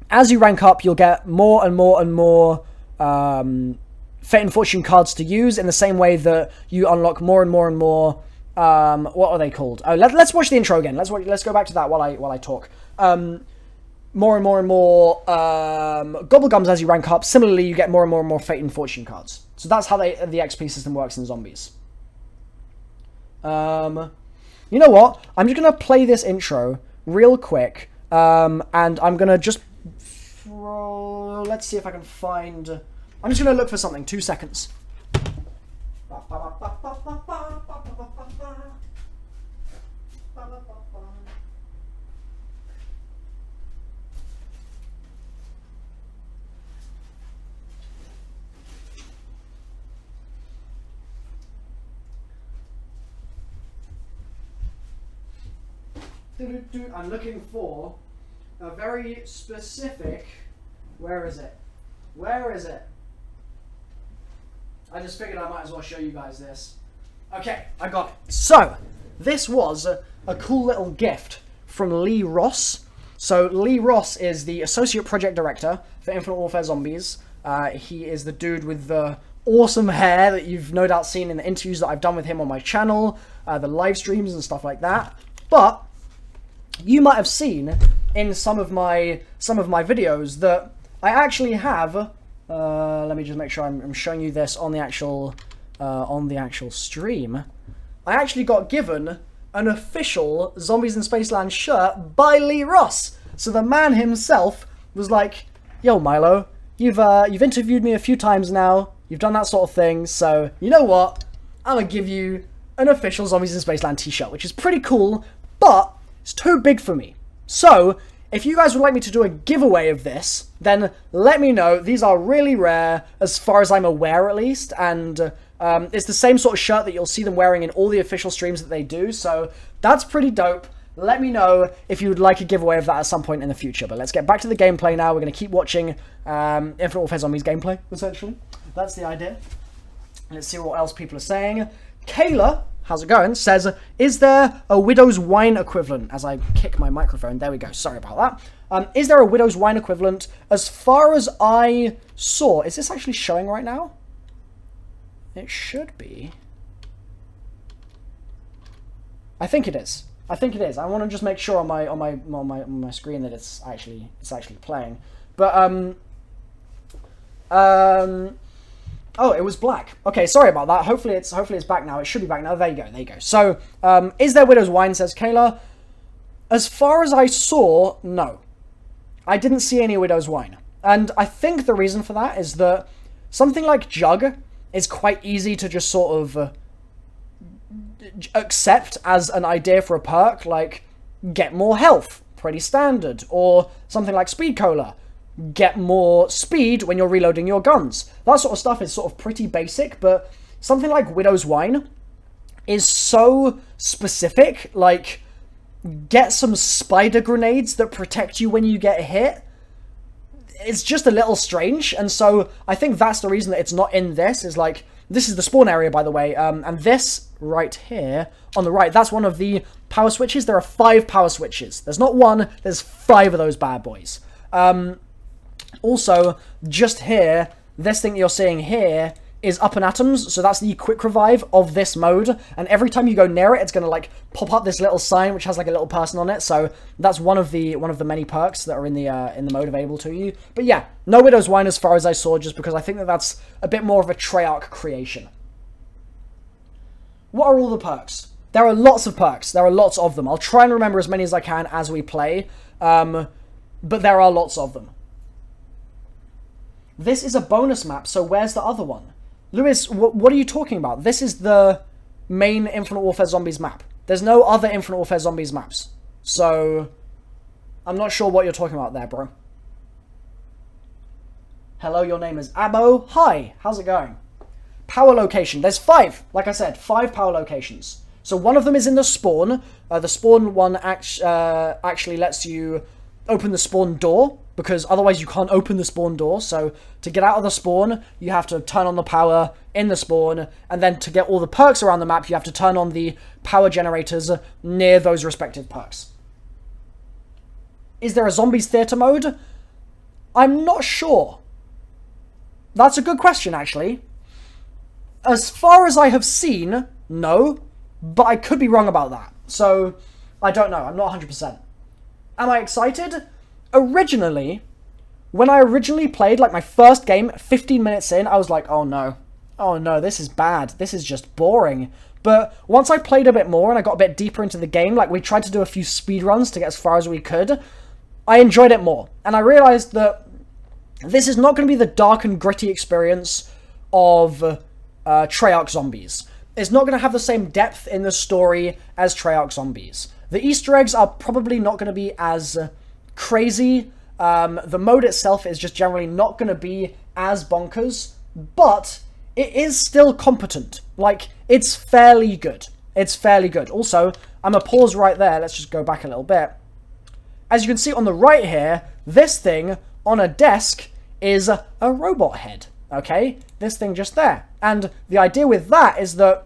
as you rank up, you'll get more and more and more Fate and Fortune cards to use, in the same way that you unlock more and more and more... what are they called? Oh, let's watch the intro again. Let's go back to that while I talk. More and more and more Gobblegums as you rank up. Similarly, you get more and more Fate and Fortune cards. So that's how the XP system works in Zombies. You know what? I'm just going to play this intro real quick. And I'm going to just... let's see if I can find... I'm just going to look for something. 2 seconds. I'm looking for a very specific... Where is it? Where is it? I just figured I might as well show you guys this. Okay, I got it. So, this was a cool little gift from Lee Ross. So, Lee Ross is the Associate Project Director for Infinite Warfare Zombies. He is the dude with the awesome hair that you've no doubt seen in the interviews that I've done with him on my channel, the live streams and stuff like that. But you might have seen in some of my videos that I actually have... let me just make sure I'm showing you this on the actual stream. I actually got given an official Zombies in Spaceland shirt by Lee Ross. So the man himself was like, "Yo, Milo, you've interviewed me a few times now. You've done that sort of thing. So you know what? I'm gonna give you an official Zombies in Spaceland t-shirt," which is pretty cool, but it's too big for me. So if you guys would like me to do a giveaway of this, then let me know. These are really rare, as far as I'm aware at least, and it's the same sort of shirt that you'll see them wearing in all the official streams that they do, so that's pretty dope. Let me know if you would like a giveaway of that at some point in the future. But let's get back to the gameplay now. We're going to keep watching Infinite Warfare Zombies gameplay, essentially. That's the idea. Let's see what else people are saying. Kayla, how's it going, says, "Is there a Widow's Wine equivalent?" As I kick my microphone. There we go. Sorry about that. Is there a Widow's Wine equivalent? As far as I saw... Is this actually showing right now? It should be. I think it is. I think it is. I want to just make sure on my screen that it's actually playing. But oh, it was black. Okay, sorry about that. Hopefully it's back now. It should be back now. There you go. There you go. So, is there Widow's Wine, says Kayla. As far as I saw, no. I didn't see any Widow's Wine. And I think the reason for that is that something like Jug is quite easy to just sort of accept as an idea for a perk, like get more health, pretty standard. Or something like Speed Cola, get more speed when you're reloading your guns. That sort of stuff is sort of pretty basic, but something like Widow's Wine is so specific, like get some spider grenades that protect you when you get hit. It's just a little strange, and so I think that's the reason that it's not in this, is like, this is the spawn area, by the way, and this right here on the right, that's one of the power switches. There are 5 power switches. There's not 1, there's 5 of those bad boys. Also, just here, this thing that you're seeing here is Up and Atoms, so that's the quick revive of this mode, and every time you go near it, it's going to like pop up this little sign which has like a little person on it, so that's one of the many perks that are in the mode available to you. But yeah, no Widow's Wine as far as I saw, just because I think that that's a bit more of a Treyarch creation. What are all the perks? There are lots of perks, there are lots of them. I'll try and remember as many as I can as we play, but there are lots of them. This is a bonus map, so where's the other one? Lewis, what are you talking about? This is the main Infinite Warfare Zombies map. There's no other Infinite Warfare Zombies maps. So, I'm not sure what you're talking about there, bro. Hello, your name is Abo. Hi, how's it going? Power location. There's 5. Like I said, 5 power locations. So one of them is in the spawn. The spawn one actually lets you open the spawn door, because otherwise you can't open the spawn door. So to get out of the spawn, you have to turn on the power in the spawn, and then to get all the perks around the map, you have to turn on the power generators near those respective perks. Is there a zombies theater mode? I'm not sure. That's a good question, actually. As far as I have seen, no. But I could be wrong about that. So, I don't know. I'm not 100%. Am I excited? Originally, when I originally played, like, my first game, 15 minutes in, I was like, oh no. Oh no, this is bad. This is just boring. But once I played a bit more and I got a bit deeper into the game, like, we tried to do a few speedruns to get as far as we could, I enjoyed it more. And I realized that this is not going to be the dark and gritty experience of Treyarch Zombies. It's not going to have the same depth in the story as Treyarch Zombies. The Easter eggs are probably not going to be as crazy. The mode itself is just generally not going to be as bonkers, but it is still competent. Like, it's fairly good. It's fairly good. Also, I'm going to pause right there. Let's just go back a little bit. As you can see on the right here, this thing on a desk is a robot head. Okay? This thing just there. And the idea with that is that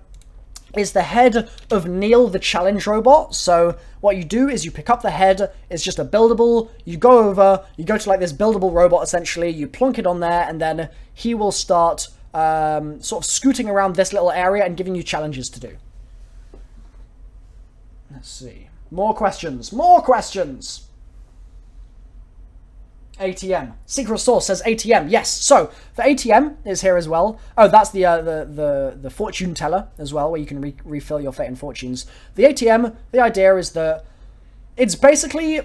it's the head of Neil, the challenge robot. So what you do is you pick up the head, it's just a buildable, you go over, you go to like this buildable robot essentially, you plonk it on there, and then he will start sort of scooting around this little area and giving you challenges to do. Let's see. More questions. More questions! ATM. Secret Source says ATM. Yes. So the ATM is here as well. Oh, that's the fortune teller as well, where you can refill your fate and fortunes. The ATM. The idea is that it's basically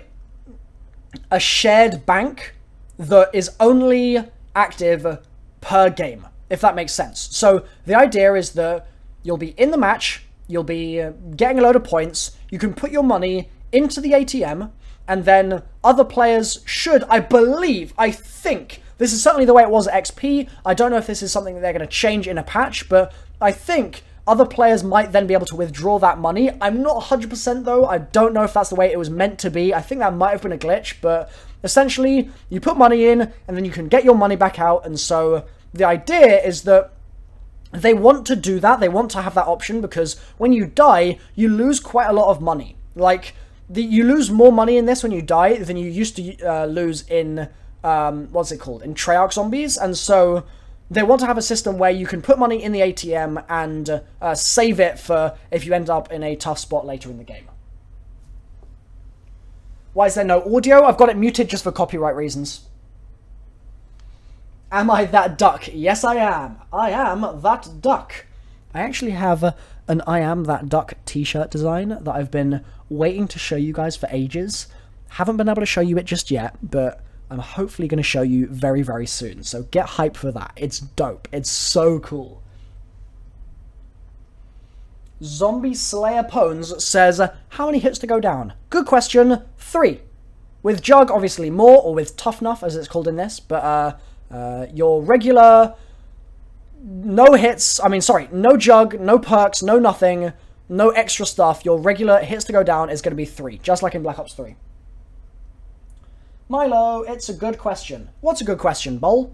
a shared bank that is only active per game, if that makes sense. So the idea is that you'll be in the match, you'll be getting a load of points. You can put your money into the ATM. And then other players should, I think, this is certainly the way it was at XP. I don't know if this is something that they're going to change in a patch, but I think other players might then be able to withdraw that money. I'm not 100% though. I don't know if that's the way it was meant to be. I think that might have been a glitch, but essentially you put money in and then you can get your money back out. And so the idea is that they want to do that. They want to have that option because when you die, you lose quite a lot of money. Like, you lose more money in this when you die than you used to lose in, what's it called, in Treyarch Zombies. And so they want to have a system where you can put money in the ATM and save it for if you end up in a tough spot later in the game. Why is there no audio? I've got it muted just for copyright reasons. Am I that duck? Yes, I am. I am that duck. I actually have an I Am That Duck t-shirt design that I've been waiting to show you guys for ages. Haven't been able to show you it just yet, but I'm hopefully going to show you very, very soon. So get hype for that. It's dope. It's so cool. Zombie Slayer Pones says, how many hits to go down? Good question. 3. With Jug, obviously more, or with Tough Enough, as it's called in this. But your regular... no hits, no Jug, no perks, no nothing, no extra stuff. Your regular hits to go down is going to be 3, just like in Black Ops 3. Milo, it's a good question. What's a good question, Bowl?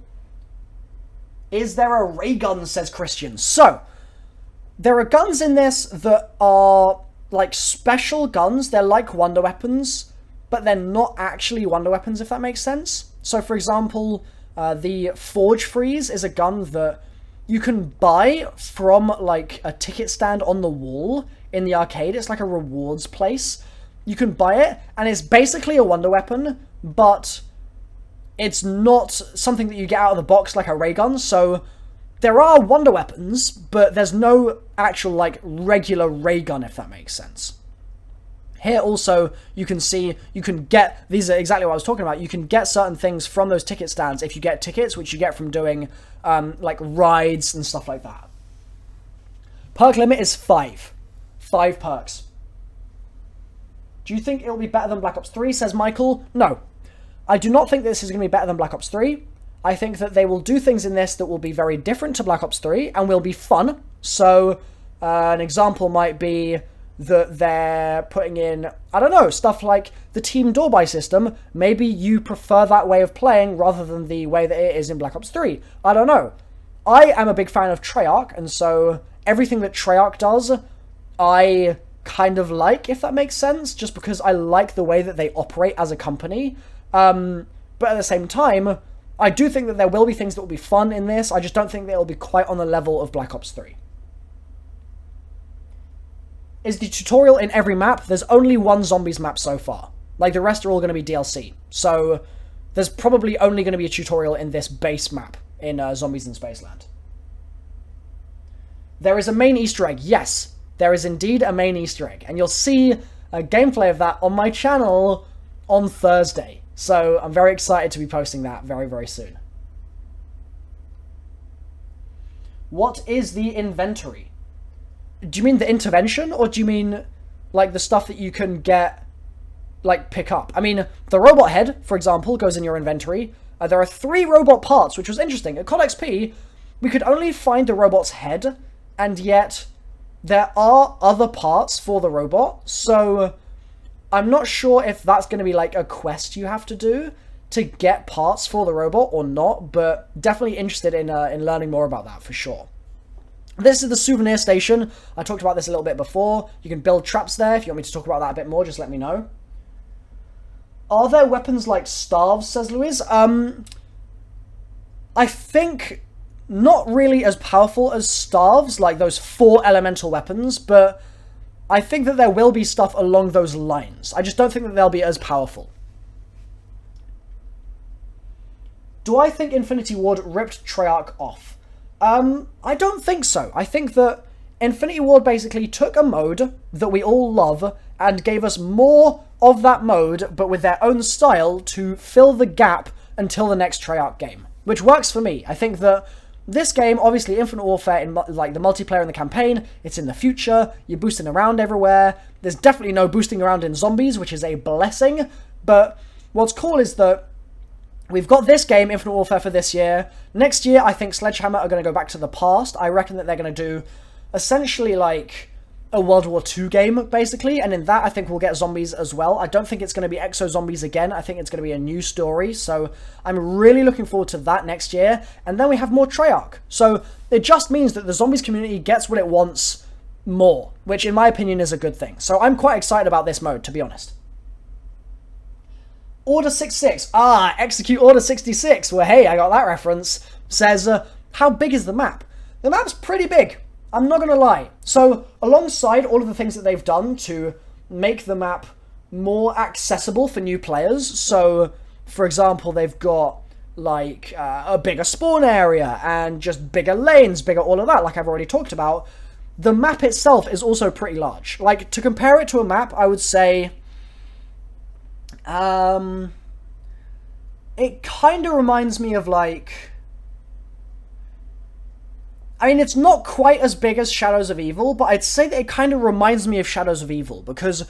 Is there a ray gun, says Christian. So, there are guns in this that are like special guns. They're like wonder weapons, but they're not actually wonder weapons, if that makes sense. So, for example, the Forge Freeze is a gun that you can buy from, like, a ticket stand on the wall in the arcade. It's like a rewards place. You can buy it, and it's basically a wonder weapon, but it's not something that you get out of the box like a ray gun. So there are wonder weapons, but there's no actual, like, regular ray gun, if that makes sense. Here also, you can see, you can get, these are exactly what I was talking about, you can get certain things from those ticket stands if you get tickets, which you get from doing, like, rides and stuff like that. Perk limit is 5. 5 perks. Do you think it'll be better than Black Ops 3, says Michael? No. I do not think this is going to be better than Black Ops 3. I think that they will do things in this that will be very different to Black Ops 3 and will be fun. So, an example might be that they're putting in, I don't know, stuff like the team door-by system. Maybe you prefer that way of playing rather than the way that it is in Black Ops 3. I don't know. I am a big fan of Treyarch, and so everything that Treyarch does, I kind of like, if that makes sense, just because I like the way that they operate as a company. But at the same time, I do think that there will be things that will be fun in this. I just don't think that it'll be quite on the level of Black Ops 3. Is the tutorial in every map? There's only one Zombies map so far. Like, the rest are all going to be DLC. So, there's probably only going to be a tutorial in this base map in Zombies in Spaceland. There is a main Easter egg. Yes, there is indeed a main Easter egg. And you'll see a gameplay of that on my channel on Thursday. So, I'm very excited to be posting that very, very soon. What is the inventory? Do you mean the intervention, or do you mean, like, the stuff that you can get, like, pick up? I mean, the robot head, for example, goes in your inventory. There are 3 robot parts, which was interesting. At CoD XP, we could only find the robot's head, and yet there are other parts for the robot, so I'm not sure if that's going to be, like, a quest you have to do to get parts for the robot or not, but definitely interested in learning more about that, for sure. This is the souvenir station. I talked about this a little bit before. You can build traps there. If you want me to talk about that a bit more, just let me know. Are there weapons like staves, says Louise? I think not really as powerful as staves, like those 4 elemental weapons, but I think that there will be stuff along those lines. I just don't think that they'll be as powerful. Do I think Infinity Ward ripped Treyarch off? I don't think so. I think that Infinity Ward basically took a mode that we all love and gave us more of that mode, but with their own style to fill the gap until the next Treyarch game, which works for me. I think that this game, obviously Infinite Warfare, in like the multiplayer and the campaign, it's in the future, you're boosting around everywhere. There's definitely no boosting around in Zombies, which is a blessing, but what's cool is that we've got this game, Infinite Warfare, for this year. Next year, I think Sledgehammer are going to go back to the past. I reckon that they're going to do essentially like a World War II game, basically. And in that, I think we'll get Zombies as well. I don't think it's going to be Exo Zombies again. I think it's going to be a new story. So I'm really looking forward to that next year. And then we have more Treyarch. So it just means that the Zombies community gets what it wants more, which in my opinion is a good thing. So I'm quite excited about this mode, to be honest. Order 66. Execute Order 66. Well, hey, I got that reference. Says, how big is the map? The map's pretty big. I'm not going to lie. So, alongside all of the things that they've done to make the map more accessible for new players, so, for example, they've got, like, a bigger spawn area and just bigger lanes, bigger all of that, like I've already talked about, the map itself is also pretty large. Like, to compare it to a map, I would say it kind of reminds me of, like, I mean, it's not quite as big as Shadows of Evil, but I'd say that it kind of reminds me of Shadows of Evil, because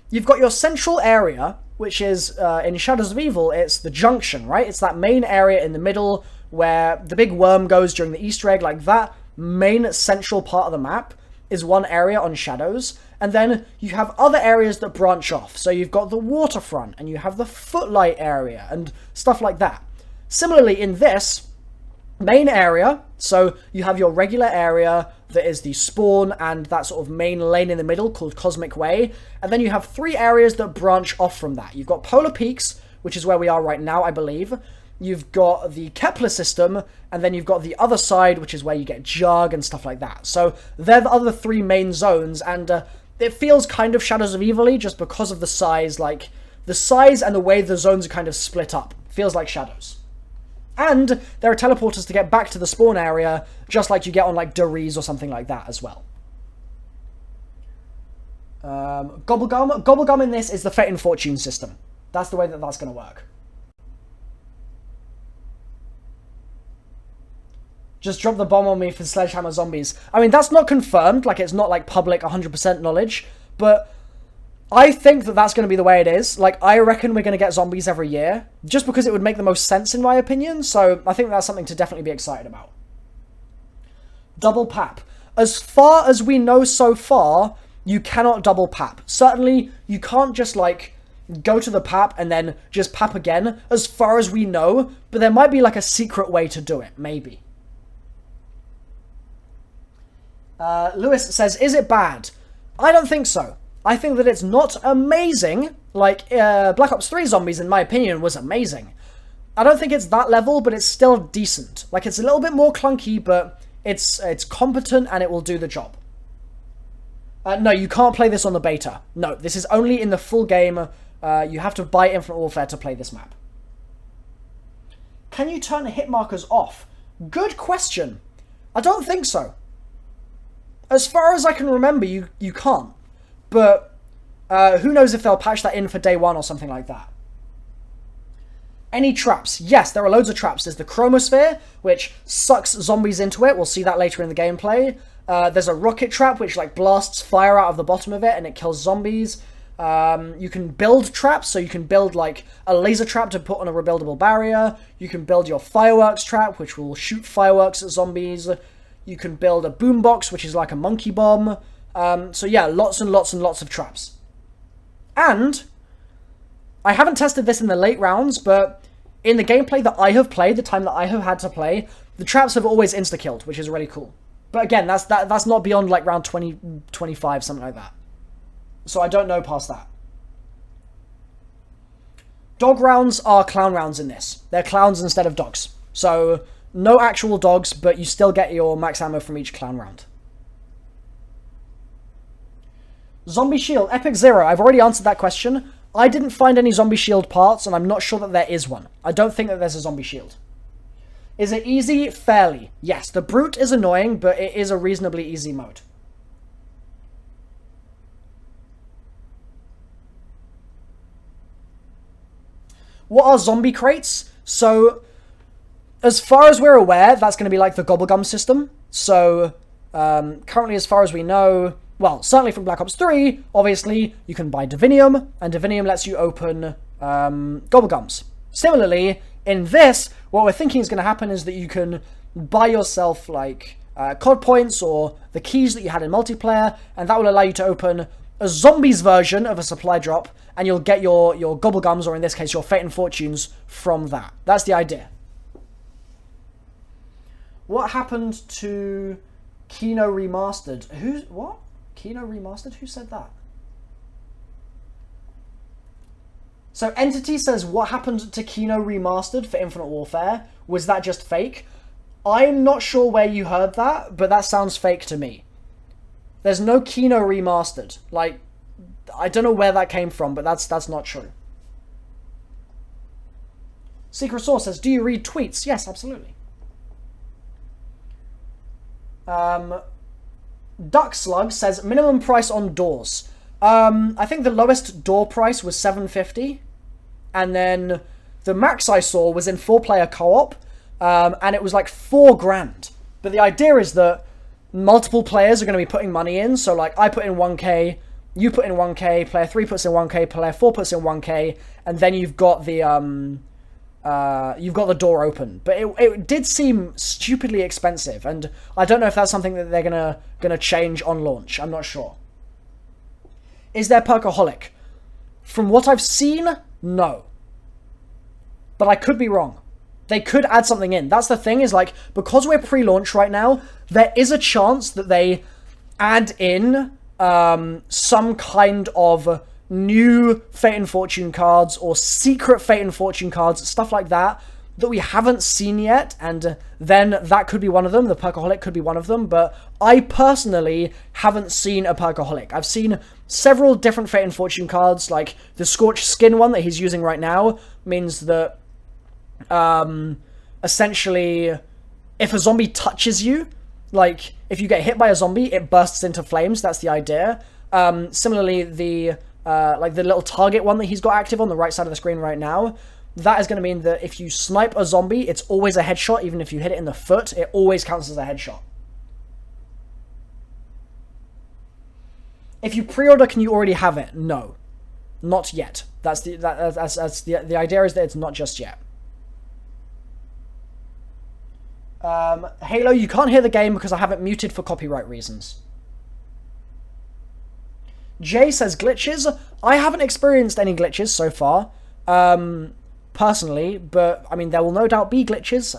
you've got your central area, which is, in Shadows of Evil, it's the junction, right? It's that main area in the middle where the big worm goes during the Easter egg. Like, that main central part of the map is one area on Shadows, and then you have other areas that branch off. So you've got the waterfront, and you have the footlight area, and stuff like that. Similarly, in this main area, so you have your regular area that is the spawn and that sort of main lane in the middle called Cosmic Way, and then you have 3 areas that branch off from that. You've got Polar Peaks, which is where we are right now, I believe. You've got the Kepler system, and then you've got the other side, which is where you get Jug and stuff like that. So they're the other 3 main zones, and it feels kind of Shadows of Evil-y just because of the size, like, the size and the way the zones are kind of split up. Feels like Shadows. And there are teleporters to get back to the spawn area, just like you get on, like, Doriz or something like that as well. Gobblegum? Gobblegum in this is the Fate and Fortune system. That's the way that that's going to work. Just drop the bomb on me for Sledgehammer Zombies. I mean, that's not confirmed, like, it's not, like, public 100% knowledge, but I think that that's going to be the way it is. Like, I reckon we're going to get Zombies every year, just because it would make the most sense in my opinion, so I think that's something to definitely be excited about. Double Pap. As far as we know so far, you cannot double pap. Certainly, you can't just, like, go to the pap and then just pap again, as far as we know, but there might be, like, a secret way to do it, maybe. Lewis says, is it bad? I don't think so. I think that it's not amazing. Like, Black Ops 3 Zombies, in my opinion, was amazing. I don't think it's that level, but it's still decent. Like, it's a little bit more clunky, but it's competent and it will do the job. No, you can't play this on the beta. No, this is only in the full game. You have to buy Infinite Warfare to play this map. Can you turn hit markers off? Good question. I don't think so. As far as I can remember, you can't. But who knows if they'll patch that in for day one or something like that. Any traps? Yes, there are loads of traps. There's the chromosphere, which sucks zombies into it. We'll see that later in the gameplay. There's a rocket trap, which like blasts fire out of the bottom of it and it kills zombies. You can build traps, so you can build like a laser trap to put on a rebuildable barrier. You can build your fireworks trap, which will shoot fireworks at zombies. You can build a boombox, which is like a monkey bomb. So yeah, lots and lots and lots of traps. And I haven't tested this in the late rounds, but in the gameplay that I have played, the time that I have had to play, the traps have always insta-killed, which is really cool. But again, that's not beyond like round 20, 25, something like that. So I don't know past that. Dog rounds are clown rounds in this. They're clowns instead of dogs. So no actual dogs, but you still get your max ammo from each clown round. Zombie shield, Epic Zero. I've already answered that question. I didn't find any zombie shield parts, and I'm not sure that there is one. I don't think that there's a zombie shield. Is it easy? Fairly. Yes, the brute is annoying, but it is a reasonably easy mode. What are zombie crates? So, as far as we're aware, that's going to be like the Gobblegum system. So, currently, as far as we know, well, certainly from Black Ops 3, obviously, you can buy Divinium, and Divinium lets you open Gobblegums. Similarly, in this, what we're thinking is going to happen is that you can buy yourself, like, COD points or the keys that you had in multiplayer, and that will allow you to open a zombies version of a supply drop, and you'll get your Gobblegums, or in this case, your Fate and Fortunes, from that. That's the idea. What happened to Kino Remastered? What? Kino Remastered? Who said that? So Entity says, what happened to Kino Remastered for Infinite Warfare? Was that just fake? I'm not sure where you heard that, but that sounds fake to me. There's no Kino Remastered. Like, I don't know where that came from, but that's not true. Secret Source says, do you read tweets? Yes, absolutely. Duck Slug says, minimum price on doors. I think the lowest door price was $7.50. And then the max I saw was in 4-player co-op. And it was like $4,000. But the idea is that multiple players are going to be putting money in. So like I put in 1k, you put in 1k, player 3 puts in 1k, player 4 puts in 1k, and then you've got the door open. But it did seem stupidly expensive, and I don't know if that's something that they're gonna change on launch. I'm not sure. Is there Perkaholic? From what I've seen, no. But I could be wrong. They could add something in. That's the thing, is like, because we're pre-launch right now, there is a chance that they add in some kind of new Fate and Fortune cards or secret Fate and Fortune cards, stuff like that we haven't seen yet, and then that could be one of them. The Perkaholic could be one of them, but I personally haven't seen a Perkaholic. I've seen several different Fate and Fortune cards, like the Scorched Skin one that he's using right now means that essentially if a zombie touches you, like if you get hit by a zombie, it bursts into flames. That's the idea. Similarly, the like the little target one that he's got active on the right side of the screen right now, that is going to mean that if you snipe a zombie, it's always a headshot. Even if you hit it in the foot, it always counts as a headshot. If you pre-order, can you already have it? No, not yet. That's the idea, is that it's not just yet. Halo, you can't hear the game because I have it muted for copyright reasons. Jay says glitches. I haven't experienced any glitches so far, personally, but I mean, there will no doubt be glitches.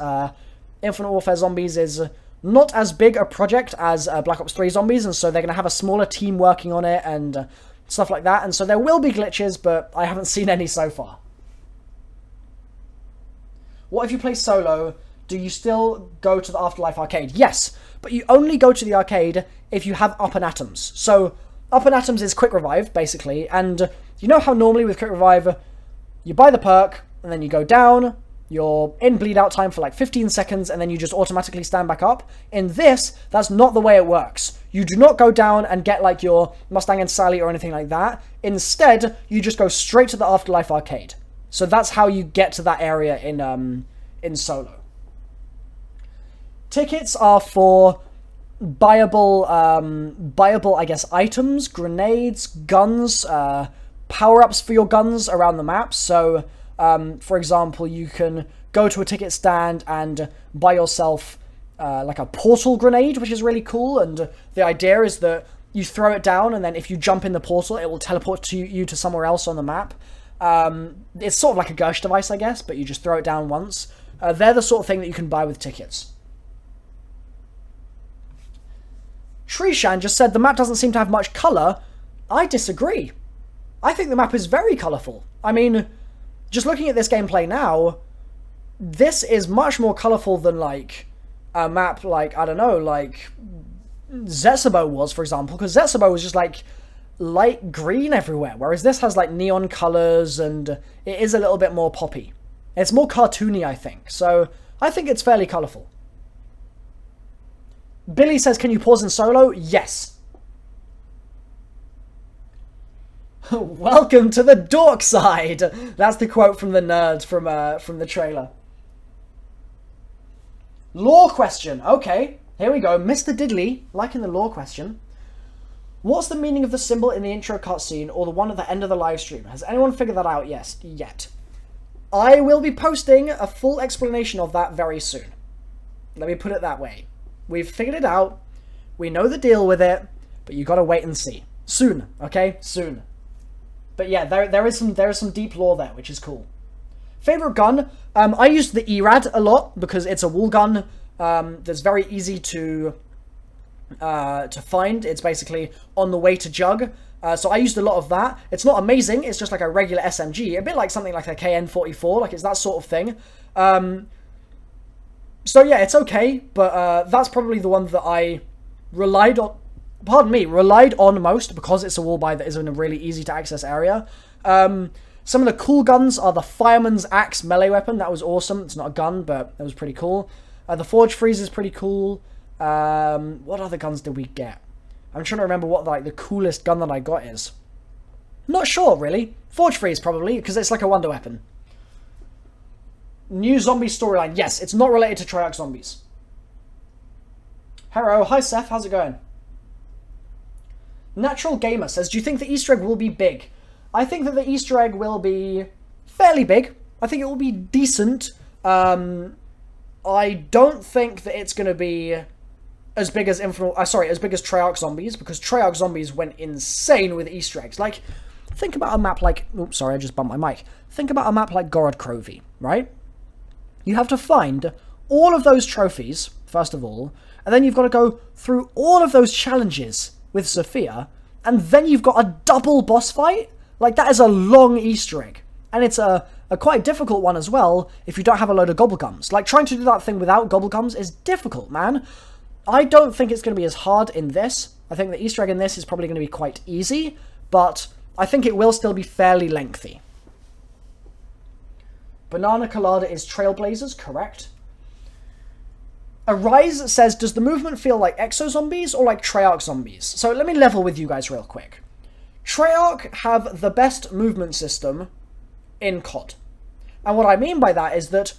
Infinite Warfare Zombies is not as big a project as Black Ops 3 Zombies, and so they're going to have a smaller team working on it and stuff like that, and so there will be glitches, but I haven't seen any so far. What if you play solo? Do you still go to the Afterlife arcade? Yes, but you only go to the arcade if you have Up and Atoms. So, Up and Atoms is Quick Revive, basically, and you know how normally with Quick Revive, you buy the perk, and then you go down, you're in bleed out time for like 15 seconds, and then you just automatically stand back up? In this, that's not the way it works. You do not go down and get like your Mustang and Sally or anything like that. Instead, you just go straight to the Afterlife arcade. So that's how you get to that area in solo. Tickets are for buyable, I guess, items, grenades, guns, power-ups for your guns around the map. So, for example, you can go to a ticket stand and buy yourself like a portal grenade, which is really cool. And the idea is that you throw it down, and then if you jump in the portal, it will teleport you to somewhere else on the map. It's sort of like a Gersh device, I guess, but you just throw it down once. They're the sort of thing that you can buy with tickets. Trishan just said the map doesn't seem to have much colour. I disagree. I think the map is very colourful. I mean, just looking at this gameplay now, this is much more colourful than, like, a map like, I don't know, like Zetsubou was, for example, because Zetsubou was just, like, light green everywhere, whereas this has, like, neon colours, and it is a little bit more poppy. It's more cartoony, I think, so I think it's fairly colourful. Billy says, can you pause in solo? Yes. Welcome to the dork side. That's the quote from the nerd from the trailer. Lore question. Okay, here we go. Mr. Diddley, liking the lore question. What's the meaning of the symbol in the intro cutscene or the one at the end of the live stream? Has anyone figured that out yet? I will be posting a full explanation of that very soon. Let me put it that way. We've figured it out. We know the deal with it, but you gotta wait and see. Soon, okay? Soon. But yeah, there is some deep lore there, which is cool. Favorite gun? I used the ERAD a lot because it's a wall gun that's very easy to find. It's basically on the way to Jug. So I used a lot of that. It's not amazing. It's just like a regular SMG, a bit like something like a KN-44. Like it's that sort of thing. So yeah, it's okay, but that's probably the one that I relied on most because it's a wall buy that is in a really easy to access area. Some of the cool guns are the Fireman's Axe melee weapon. That was awesome. It's not a gun, but it was pretty cool. The Forge Freeze is pretty cool. What other guns did we get? I'm trying to remember what like the coolest gun that I got is. Not sure, really. Forge Freeze, probably, because it's like a wonder weapon. New zombie storyline. Yes, it's not related to Treyarch Zombies. Hero, hi Seth, how's it going? Natural Gamer says, do you think the Easter egg will be big? I think that the Easter egg will be fairly big. I think it will be decent. I don't think that it's going to be as big as as big as Treyarch Zombies, because Treyarch Zombies went insane with Easter eggs. Like, think about a map like... Oops, sorry, I just bumped my mic. Think about a map like Gorod Krovi, right? You have to find all of those trophies, first of all, and then you've got to go through all of those challenges with Sophia, and then you've got a double boss fight? Like, that is a long Easter egg. And it's a quite difficult one as well if you don't have a load of gobblegums. Like, trying to do that thing without gobblegums is difficult, man. I don't think it's going to be as hard in this. I think the Easter egg in this is probably going to be quite easy, but I think it will still be fairly lengthy. Banana Colada is Trailblazers, correct. Arise says, does the movement feel like Exo Zombies or like Treyarch Zombies? So let me level with you guys real quick. Treyarch have the best movement system in CoD. And what I mean by that is that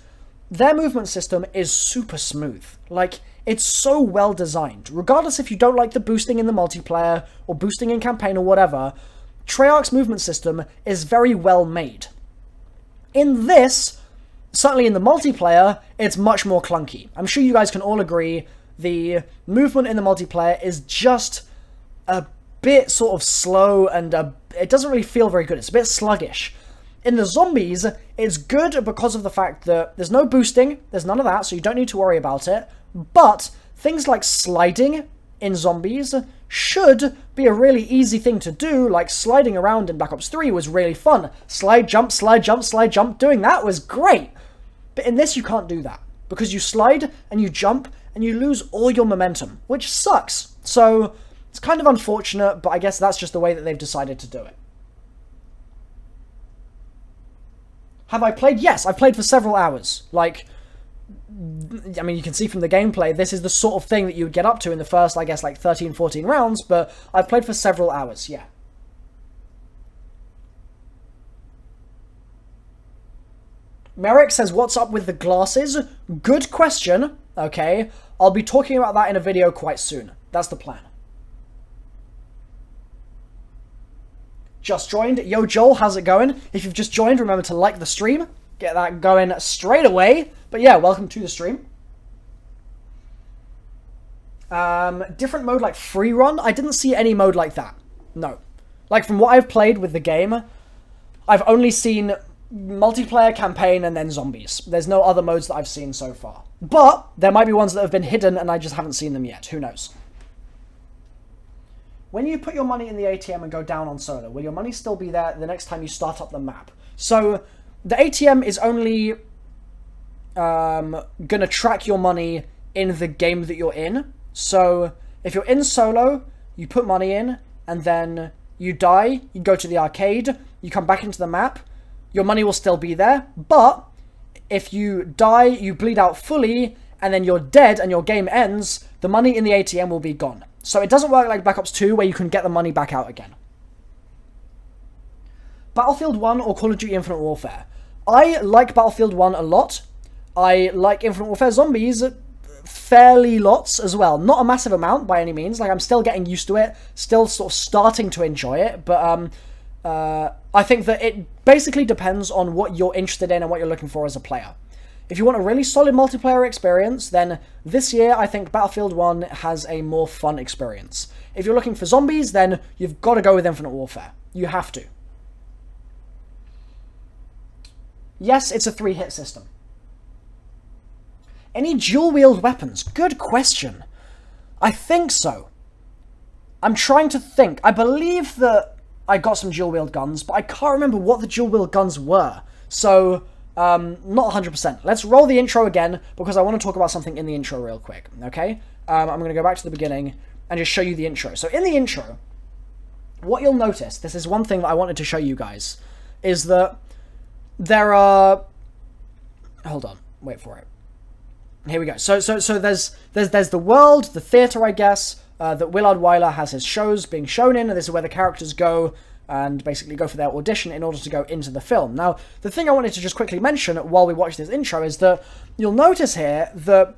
their movement system is super smooth. Like, it's so well designed. Regardless if you don't like the boosting in the multiplayer or boosting in campaign or whatever, Treyarch's movement system is very well made. In this, certainly in the multiplayer, it's much more clunky. I'm sure you guys can all agree the movement in the multiplayer is just a bit sort of slow and it doesn't really feel very good. It's a bit sluggish. In the zombies, it's good because of the fact that there's no boosting, there's none of that, so you don't need to worry about it. But things like sliding in zombies should be a really easy thing to do, like sliding around in Black Ops 3 was really fun. Slide, jump, slide, jump, slide, jump, doing that was great. But in this you can't do that, because you slide and you jump and you lose all your momentum, which sucks. So it's kind of unfortunate, but I guess that's just the way that they've decided to do it. Have I played? Yes, I've played for several hours. Like, I mean, you can see from the gameplay, this is the sort of thing that you would get up to in the first, I guess, like 13, 14 rounds, but I've played for several hours, yeah. Merrick says, what's up with the glasses? Good question, okay. I'll be talking about that in a video quite soon. That's the plan. Just joined. Yo, Joel, how's it going? If you've just joined, remember to like the stream. Get that going straight away. But yeah, welcome to the stream. Different mode like free run? I didn't see any mode like that. No. Like, from what I've played with the game, I've only seen multiplayer, campaign, and then zombies. There's no other modes that I've seen so far. But there might be ones that have been hidden and I just haven't seen them yet. Who knows? When you put your money in the ATM and go down on solo, will your money still be there the next time you start up the map? So the ATM is only gonna track your money in the game that you're in. So if you're in solo, you put money in, and then you die, you go to the arcade, you come back into the map, your money will still be there, but if you die, you bleed out fully, and then you're dead and your game ends, the money in the ATM will be gone. So it doesn't work like Black Ops 2, where you can get the money back out again. Battlefield 1 or Call of Duty Infinite Warfare? I like Battlefield 1 a lot. I like Infinite Warfare Zombies fairly lots as well. Not a massive amount by any means. Like, I'm still getting used to it, still sort of starting to enjoy it, but I think that it basically depends on what you're interested in and what you're looking for as a player. If you want a really solid multiplayer experience, then this year I think Battlefield 1 has a more fun experience. If you're looking for zombies, then you've got to go with Infinite Warfare. You have to. Yes, it's a 3-hit system. Any dual-wield weapons? Good question. I think so. I'm trying to think. I believe that I got some dual-wield guns, but I can't remember what the dual-wield guns were. So, not 100%. Let's roll the intro again, because I want to talk about something in the intro real quick, okay? I'm going to go back to the beginning and just show you the intro. So in the intro, what you'll notice, this is one thing that I wanted to show you guys, is that there are... Hold on, wait for it. Here we go. So there's the world, the theatre, I guess, that Willard Wyler has his shows being shown in, and this is where the characters go and basically go for their audition in order to go into the film. Now, the thing I wanted to just quickly mention while we watch this intro is that you'll notice here that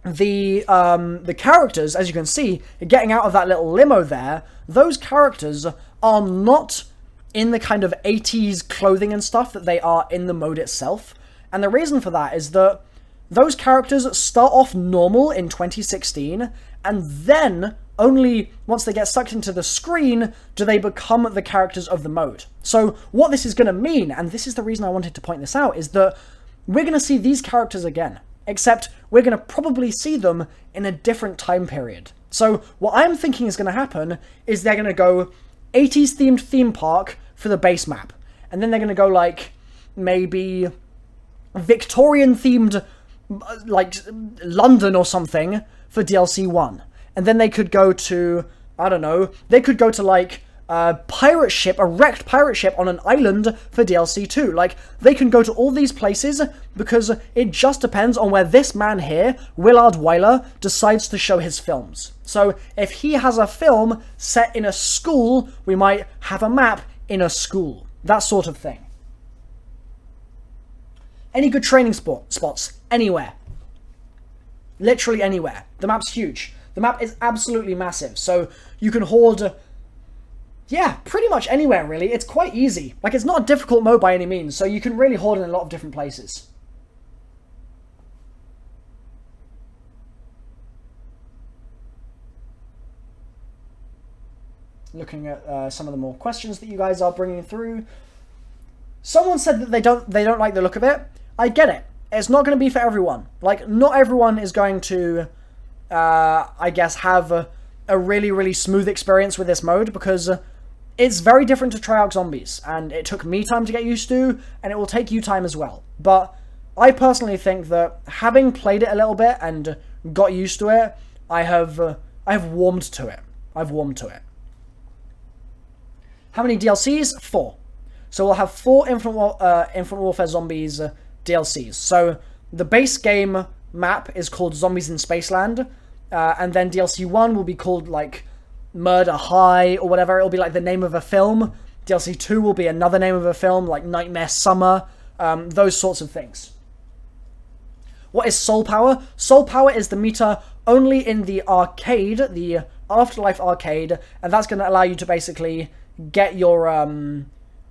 the characters, as you can see, getting out of that little limo there, those characters are not in the kind of 80s clothing and stuff that they are in the mode itself. And the reason for that is that those characters start off normal in 2016, and then only once they get sucked into the screen do they become the characters of the mode. So what this is going to mean, and this is the reason I wanted to point this out, is that we're going to see these characters again, except we're going to probably see them in a different time period. So what I'm thinking is going to happen is they're going to go 80s themed theme park for the base map, and then they're going to go like maybe Victorian themed like London or something for DLC 1. And then they could go to, I don't know, they could go to like a pirate ship, a wrecked pirate ship on an island for DLC 2. Like, they can go to all these places because it just depends on where this man here, Willard Wyler, decides to show his films. So if he has a film set in a school, we might have a map in a school. That sort of thing. Any good training spots? Anywhere. Literally anywhere. The map's huge. The map is absolutely massive, so you can hoard, yeah, pretty much anywhere, really. It's quite easy. Like, it's not a difficult mode by any means, so you can really hoard in a lot of different places. looking at some of the more questions that you guys are bringing through. Someone said that they don't like the look of it. I get it. It's not going to be for everyone. Like, not everyone is going to, I guess, have a really, really smooth experience with this mode, because it's very different to Treyarch Zombies, and it took me time to get used to, and it will take you time as well. But I personally think that having played it a little bit and got used to it, I have warmed to it. I've warmed to it. How many DLCs? 4. So we'll have 4 Infinite Warfare Zombies DLCs. So the base game map is called Zombies in Spaceland, and then DLC 1 will be called, like, Murder High or whatever. It'll be like the name of a film. DLC 2 will be another name of a film, like Nightmare Summer, those sorts of things. What is Soul Power? Soul Power is the meter only in the arcade, the Afterlife arcade, and that's going to allow you to basically get your,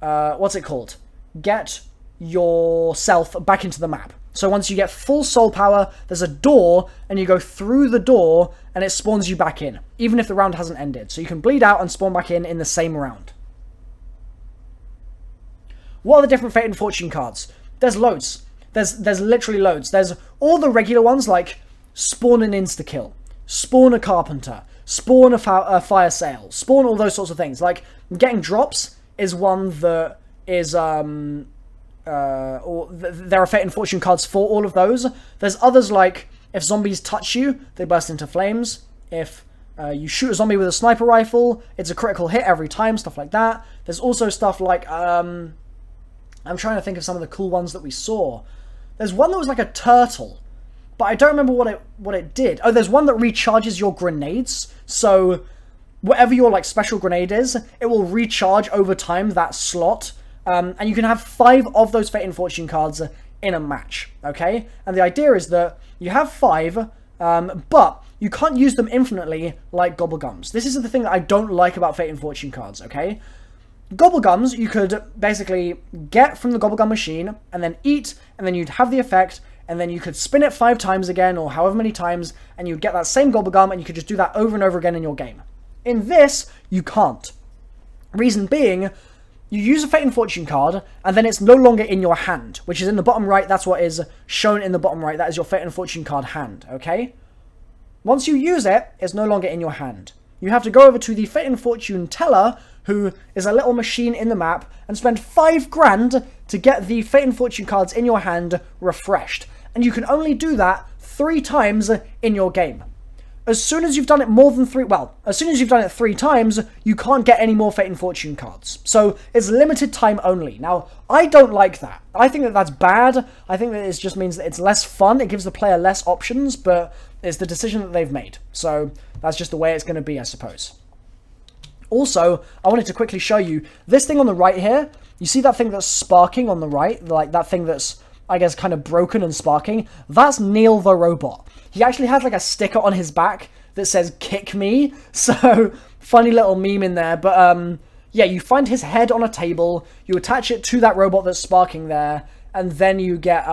what's it called? Get yourself back into the map. So once you get full soul power, there's a door, and you go through the door, and it spawns you back in, even if the round hasn't ended. So you can bleed out and spawn back in the same round. What are the different Fate and Fortune cards? There's loads. There's literally loads. There's all the regular ones, like spawn an insta-kill, spawn a carpenter, spawn a fire sale, spawn all those sorts of things. Like, getting drops is one that is, there are Fate and Fortune cards for all of those. There's others like, if zombies touch you, they burst into flames. If you shoot a zombie with a sniper rifle, it's a critical hit every time, stuff like that. There's also stuff like, I'm trying to think of some of the cool ones that we saw. There's one that was like a turtle, but I don't remember what it did. Oh, there's one that recharges your grenades. So whatever your, like, special grenade is, it will recharge over time, that slot. And you can have 5 of those Fate and Fortune cards in a match, okay? And the idea is that you have 5, but you can't use them infinitely like Gobblegums. This is the thing that I don't like about Fate and Fortune cards, okay? Gobblegums, you could basically get from the Gobblegum machine, and then eat, and then you'd have the effect, and then you could spin it 5 times again, or however many times, and you'd get that same Gobblegum, and you could just do that over and over again in your game. In this, you can't. Reason being, you use a Fate and Fortune card, and then it's no longer in your hand, which is in the bottom right. That's what is shown in the bottom right. That is your Fate and Fortune card hand, okay? Once you use it, it's no longer in your hand. You have to go over to the Fate and Fortune teller, who is a little machine in the map, and spend 5 grand to get the Fate and Fortune cards in your hand refreshed. And you can only do that 3 times in your game. As soon as you've done it more than 3, well, as soon as you've done it 3 times, you can't get any more Fate and Fortune cards. So it's limited time only. Now, I don't like that. I think that that's bad. I think that it just means that it's less fun. It gives the player less options, but it's the decision that they've made. So that's just the way it's going to be, I suppose. Also, I wanted to quickly show you this thing on the right here. You see that thing that's sparking on the right? Like that thing that's, I guess, kind of broken and sparking? That's Neil the robot. He actually has like a sticker on his back that says "kick me." So, funny little meme in there. But, yeah, you find his head on a table, you attach it to that robot that's sparking there, and then you get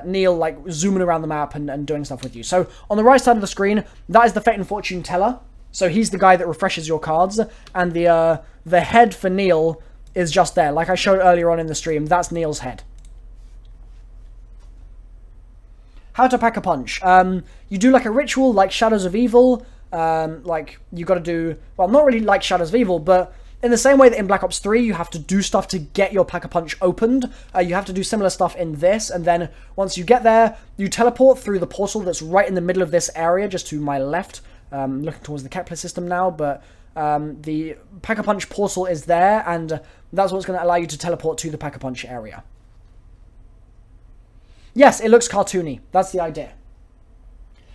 Neil, like, zooming around the map and doing stuff with you. So, on the right side of the screen, that is the Fate and Fortune teller. So he's the guy that refreshes your cards, and the head for Neil is just there. Like I showed earlier on in the stream, that's Neil's head. How to pack a punch. You do like a ritual like Shadows of Evil. Like, you got to do, well, not really like Shadows of Evil, but in the same way that in Black Ops 3 you have to do stuff to get your pack-a-punch opened, you have to do similar stuff in this, and then once you get there, you teleport through the portal that's right in the middle of this area, just to my left. Looking towards the Kepler system now, but the Pack-a-Punch portal is there, and that's what's going to allow you to teleport to the Pack-a-Punch area. Yes, it looks cartoony. That's the idea.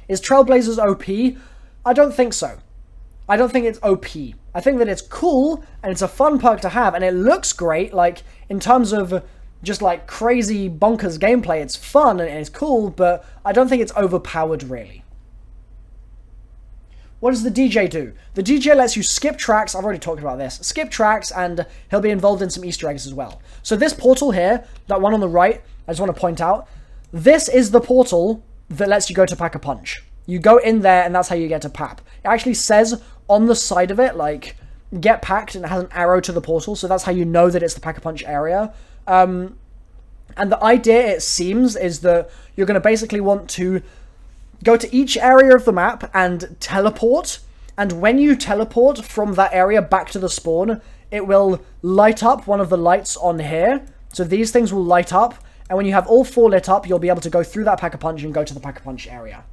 Is Trailblazers OP? I don't think so. I don't think it's OP. I think that it's cool, and it's a fun perk to have, and it looks great, like, in terms of just, like, crazy bonkers gameplay. It's fun, and it's cool, but I don't think it's overpowered, really. What does the DJ do? The DJ lets you skip tracks. I've already talked about this. Skip tracks, and he'll be involved in some Easter eggs as well. So this portal here, that one on the right, I just want to point out, this is the portal that lets you go to Pack-a-Punch. You go in there, and that's how you get to PAP. It actually says on the side of it, like, get packed, and it has an arrow to the portal, so that's how you know that it's the Pack-a-Punch area. And the idea, it seems, is that you're going to basically want to go to each area of the map and teleport, and when you teleport from that area back to the spawn, it will light up one of the lights on here. So these things will light up, and when you have all 4 lit up, you'll be able to go through that Pack-a-Punch and go to the Pack-a-Punch area.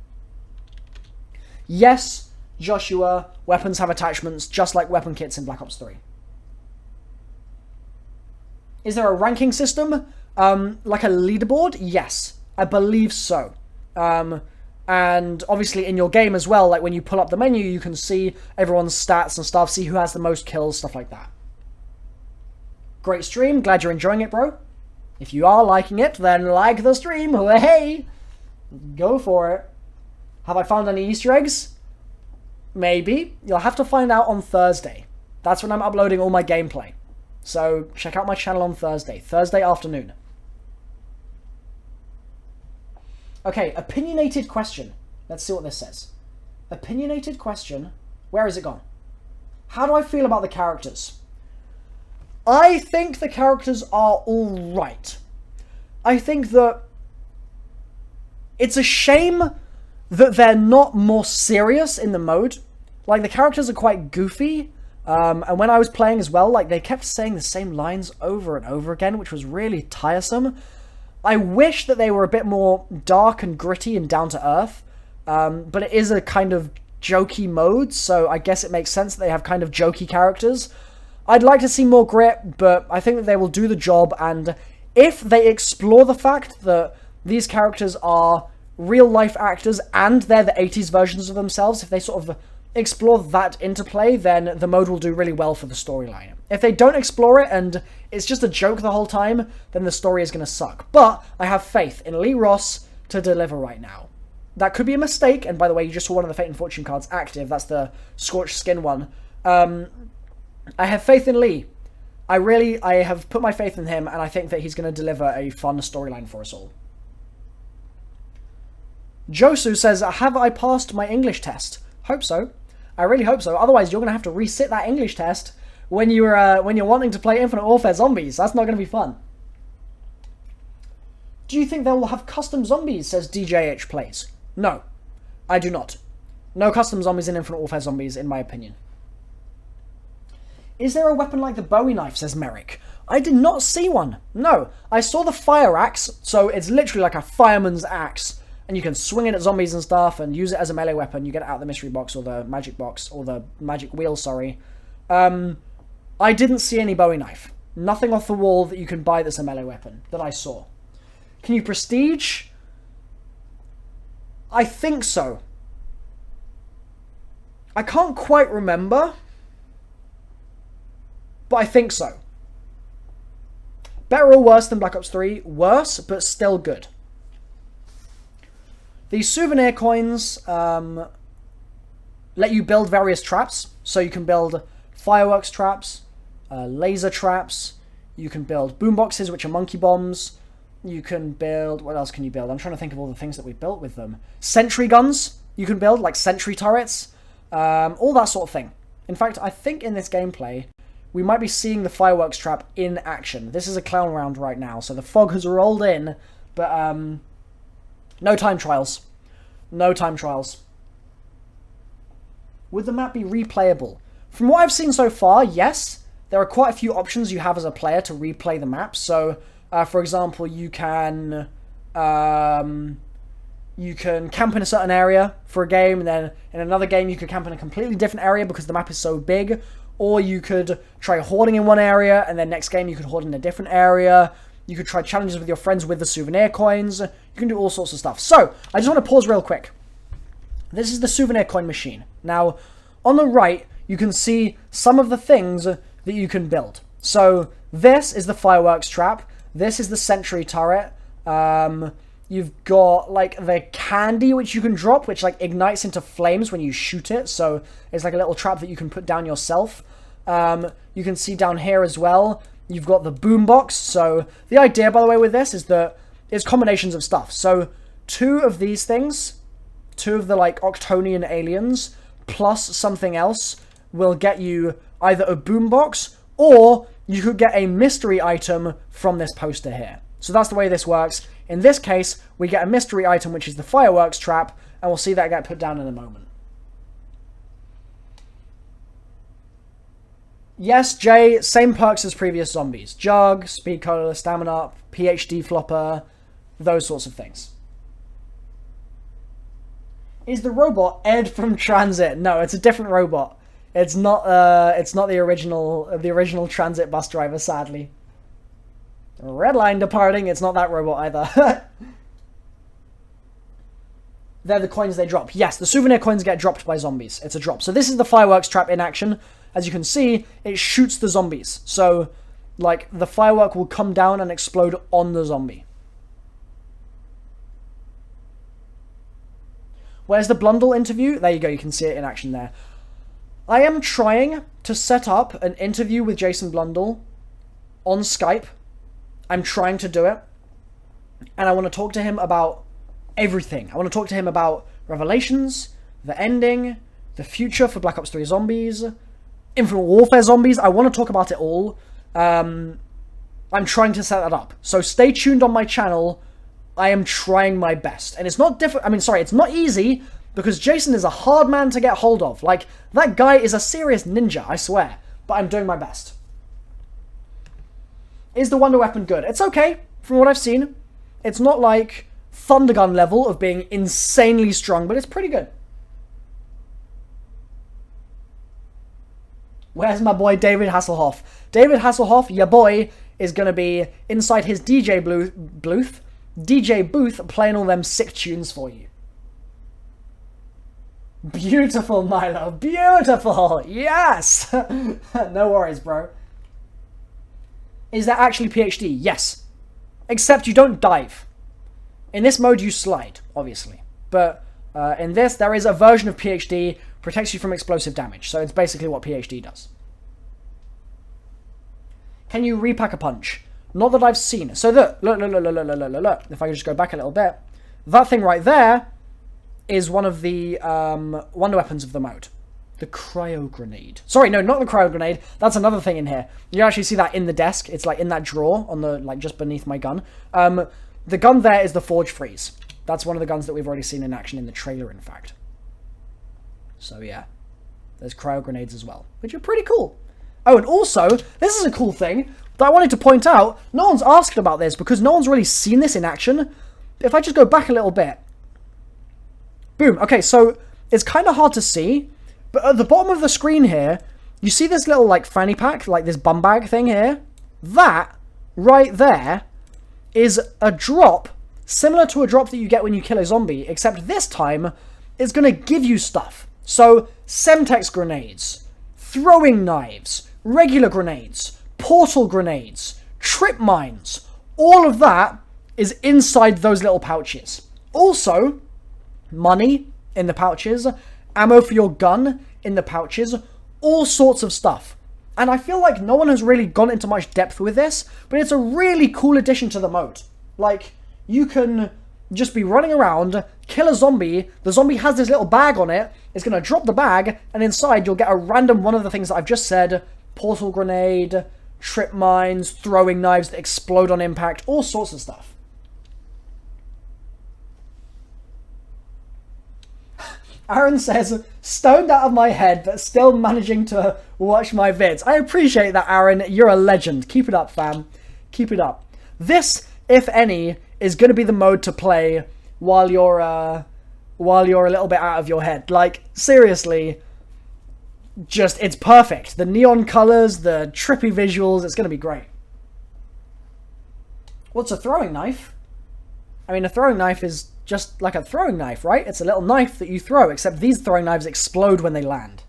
Yes, Joshua, weapons have attachments, just like weapon kits in Black Ops 3. Is there a ranking system? Like a leaderboard? Yes, I believe so. And obviously in your game as well, like when you pull up the menu, you can see everyone's stats and stuff, see who has the most kills, stuff like that. Great stream, glad you're enjoying it, bro. If you are liking it, then like the stream, hey! Go for it. Have I found any Easter eggs? Maybe. You'll have to find out on Thursday. That's when I'm uploading all my gameplay. So check out my channel on Thursday afternoon. Okay, opinionated question. Let's see what this says. Opinionated question. Where has it gone? How do I feel about the characters? I think the characters are alright. I think that it's a shame that they're not more serious in the mode. Like, the characters are quite goofy. And when I was playing as well, like, they kept saying the same lines over and over again, which was really tiresome. I wish that they were a bit more dark and gritty and down to earth, but it is a kind of jokey mode, so I guess it makes sense that they have kind of jokey characters. I'd like to see more grit, but I think that they will do the job, and if they explore the fact that these characters are real-life actors and they're the 80s versions of themselves, if they sort of explore that interplay, then the mode will do really well for the storyline. If they don't explore it and it's just a joke the whole time, then the story is going to suck. But I have faith in Lee Ross to deliver right now. That could be a mistake, and by the way, you just saw one of the Fate and Fortune cards active. That's the Scorched Skin one. I have faith in Lee. I have put my faith in him, and I think that he's going to deliver a fun storyline for us all. Josu says, have I passed my English test? Hope so. I really hope so. Otherwise, you're going to have to resit that English test when you're wanting to play Infinite Warfare Zombies. That's not going to be fun. Do you think they will have custom zombies, says DJH Plays? No, I do not. No custom zombies in Infinite Warfare Zombies, in my opinion. Is there a weapon like the Bowie knife, says Merrick? I did not see one. No, I saw the fire axe, so it's literally like a fireman's axe. And you can swing it at zombies and stuff and use it as a melee weapon. You get it out of the mystery box or the magic box, or the magic wheel, sorry. I didn't see any Bowie knife. Nothing off the wall that you can buy that's a melee weapon that I saw. Can you prestige? I think so. I can't quite remember, but I think so. Better or worse than Black Ops 3? Worse, but still good. These souvenir coins let you build various traps. So you can build fireworks traps, laser traps, you can build boomboxes, which are monkey bombs, you can build... What else can you build? I'm trying to think of all the things that we built with them. Sentry guns you can build, like sentry turrets, all that sort of thing. In fact, I think in this gameplay, we might be seeing the fireworks trap in action. This is a clown round right now, so the fog has rolled in, but no time trials. No time trials. Would the map be replayable? From what I've seen so far, yes. There are quite a few options you have as a player to replay the map. So, for example, you can camp in a certain area for a game, and then in another game you could camp in a completely different area because the map is so big. Or you could try hoarding in one area, and then next game you could hoard in a different area. You could try challenges with your friends with the souvenir coins. You can do all sorts of stuff. So, I just want to pause real quick. This is the souvenir coin machine. Now, on the right, you can see some of the things that you can build. So, this is the fireworks trap. This is the sentry turret. You've got, like, the candy, which you can drop, which, like, ignites into flames when you shoot it. So, it's like a little trap that you can put down yourself. You can see down here as well, you've got the boombox. So, the idea, by the way, with this is that it's combinations of stuff. So, 2 of these things 2 of the like Octonian aliens plus something else will get you either a boombox or you could get a mystery item from this poster here. So that's the way this works. In this case, we get a mystery item, which is the fireworks trap, and we'll see that get put down in a moment. Yes, Jay, same perks as previous zombies. Jug, speed cola, stamina up, PhD flopper, those sorts of things. Is the robot Ed from Transit? No, it's a different robot. It's not the original Transit bus driver, sadly. Red line departing, it's not that robot either. They're the coins they drop. Yes, the souvenir coins get dropped by zombies. It's a drop. So this is the fireworks trap in action. As you can see, it shoots the zombies. So, like, the firework will come down and explode on the zombie. Where's the Blundell interview? There you go, you can see it in action there. I am trying to set up an interview with Jason Blundell on Skype. I'm trying to do it. And I want to talk to him about everything. I want to talk to him about Revelations, the ending, the future for Black Ops 3 Zombies, Infinite Warfare Zombies. I want to talk about it all. I'm trying to set that up. So stay tuned on my channel. I am trying my best. And it's not it's not easy, because Jason is a hard man to get hold of. Like, that guy is a serious ninja, I swear. But I'm doing my best. Is the Wonder Weapon good? It's okay, from what I've seen. It's not like Thundergun level of being insanely strong, but it's pretty good. Where's my boy David Hasselhoff? David Hasselhoff, your boy, is going to be inside his DJ booth playing all them sick tunes for you. Beautiful, Milo. Beautiful. Yes. No worries, bro. Is that actually PhD? Yes. Except you don't dive. In this mode, you slide, obviously. But in this, there is a version of PhD, protects you from explosive damage. So it's basically what PhD does. Can you repack a punch? Not that I've seen. So look. If I can just go back a little bit. That thing right there is one of the wonder weapons of the mode. The cryo grenade. Sorry, no, not the cryo grenade. That's another thing in here. You actually see that in the desk. It's like in that drawer on the, like, just beneath my gun. The gun there is the Forge Freeze. That's one of the guns that we've already seen in action in the trailer, in fact. So yeah, there's cryo grenades as well, which are pretty cool. Oh, and also, this is a cool thing that I wanted to point out. No one's asked about this because no one's really seen this in action. If I just go back a little bit. Boom. Okay, so it's kind of hard to see, but at the bottom of the screen here, you see this little, like, fanny pack, like this bum bag thing here? That, right there, is a drop similar to a drop that you get when you kill a zombie, except this time, it's going to give you stuff. So, Semtex grenades, throwing knives, regular grenades, portal grenades, trip mines, all of that is inside those little pouches. Also, money in the pouches, ammo for your gun in the pouches, all sorts of stuff. And I feel like no one has really gone into much depth with this, but it's a really cool addition to the mode. Like, you can just be running around, kill a zombie, the zombie has this little bag on it, it's going to drop the bag, and inside you'll get a random one of the things that I've just said, portal grenade, trip mines, throwing knives that explode on impact, all sorts of stuff. Aaron says, stoned out of my head, but still managing to watch my vids. I appreciate that, Aaron. You're a legend. Keep it up, fam. Keep it up. This, if any, is going to be the mode to play while you're a little bit out of your head. Like, seriously, just, it's perfect. The neon colors, the trippy visuals, it's going to be great. What's a throwing knife? I mean, a throwing knife is just like a throwing knife, right? It's a little knife that you throw, except these throwing knives explode when they land.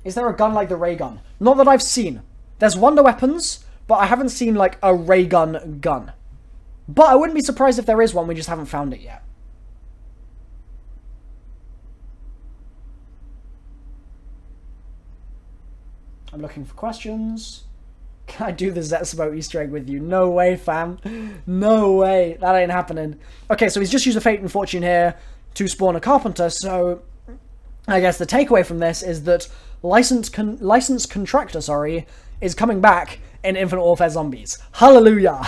Is there a gun like the ray gun? Not that I've seen. There's wonder weapons, but I haven't seen like a ray gun. But I wouldn't be surprised if there is one, we just haven't found it yet. I'm looking for questions. Can I do the Zetsubou Easter egg with you? No way, fam. No way. That ain't happening. Okay, so he's just used a Fate and Fortune here to spawn a Carpenter, so I guess the takeaway from this is that Licensed Contractor, is coming back in Infinite Warfare Zombies. Hallelujah!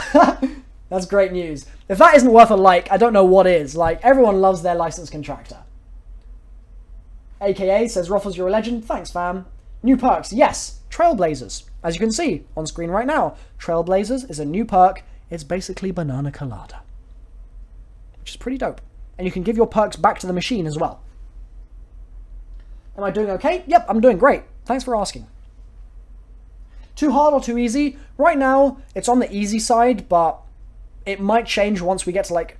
That's great news. If that isn't worth a like, I don't know what is. Like, everyone loves their Licensed Contractor. AKA says, Roffles, you're a legend. Thanks, fam. New perks. Yes, Trailblazers. As you can see on screen right now, Trailblazers is a new perk. It's basically Banana Colada, which is pretty dope. And you can give your perks back to the machine as well. Am I doing okay? Yep, I'm doing great. Thanks for asking. Too hard or too easy? Right now, it's on the easy side, but it might change once we get to, like,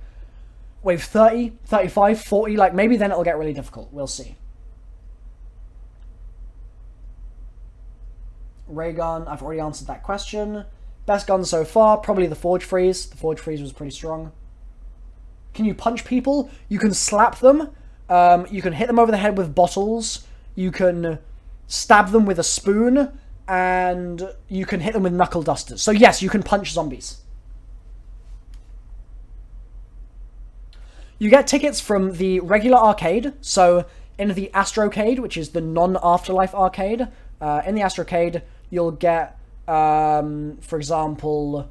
wave 30, 35, 40. Like, maybe then it'll get really difficult. We'll see. Ray gun, I've already answered that question. Best gun so far, probably the Forge Freeze. The Forge Freeze was pretty strong. Can you punch people? You can slap them. You can hit them over the head with bottles. You can stab them with a spoon. And you can hit them with knuckle dusters. So yes, you can punch zombies. You get tickets from the regular arcade. So in the Astrocade, which is the non-Afterlife arcade, in the Astrocade, you'll get, for example,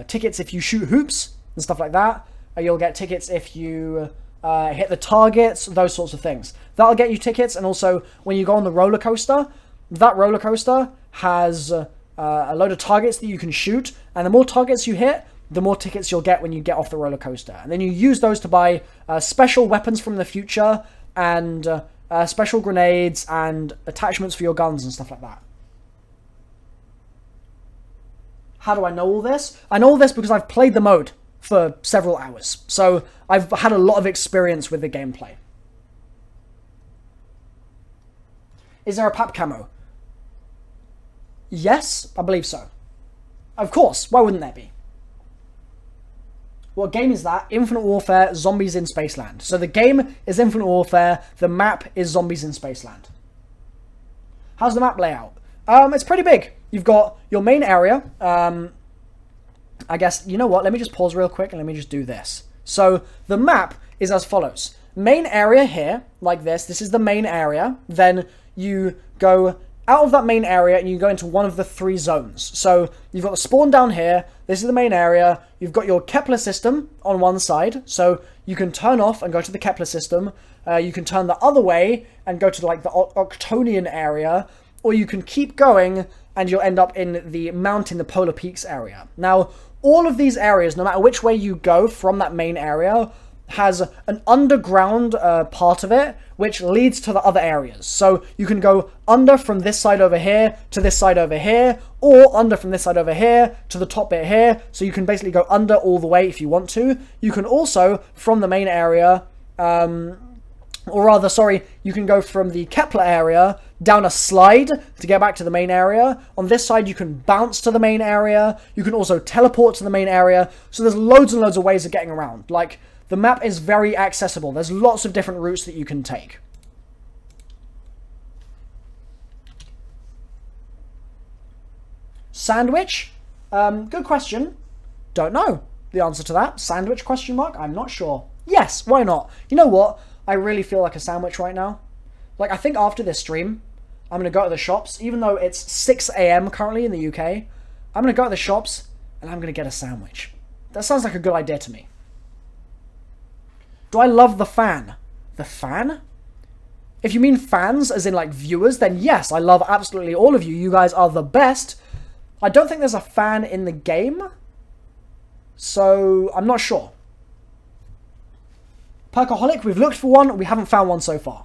tickets if you shoot hoops and stuff like that. You'll get tickets if you hit the targets, those sorts of things. That'll get you tickets, and also when you go on the roller coaster, that roller coaster has a load of targets that you can shoot, and the more targets you hit, the more tickets you'll get when you get off the roller coaster. And then you use those to buy special weapons from the future, and special grenades, and attachments for your guns and stuff like that. How do I know all this? I know all this because I've played the mode for several hours. So I've had a lot of experience with the gameplay. Is there a PAP camo? Yes, I believe so. Of course, why wouldn't there be? What game is that? Infinite Warfare Zombies in Spaceland. So the game is Infinite Warfare, the map is Zombies in Spaceland. How's the map layout? It's pretty big. You've got your main area. I guess, you know what, let me just pause real quick and let me just do this. So the map is as follows. Main area here, like this. This is the main area. Then you go out of that main area and you go into one of the 3 zones. So you've got the spawn down here. This is the main area. You've got your Kepler system on one side. So you can turn off and go to the Kepler system. You can turn the other way and go to like the Octonian area. Or you can keep going and you'll end up in the mountain, the Polar Peaks area. Now, all of these areas, no matter which way you go from that main area, has an underground part of it, which leads to the other areas. So you can go under from this side over here to this side over here, or under from this side over here to the top bit here. So you can basically go under all the way if you want to. You can also, from the main area, or rather, sorry, you can go from the Kepler area down a slide to get back to the main area. On this side, you can bounce to the main area. You can also teleport to the main area. So there's loads and loads of ways of getting around. Like, the map is very accessible. There's lots of different routes that you can take. Sandwich? Good question. Don't know the answer to that. Sandwich question mark? I'm not sure. Yes, why not? You know what? I really feel like a sandwich right now. Like, I think after this stream, I'm going to go to the shops. Even though it's 6 a.m. currently in the UK, I'm going to go to the shops and I'm going to get a sandwich. That sounds like a good idea to me. Do I love the fan? The fan? If you mean fans, as in like viewers, then yes, I love absolutely all of you. You guys are the best. I don't think there's a fan in the game, so I'm not sure. Perkaholic, we've looked for one, we haven't found one so far.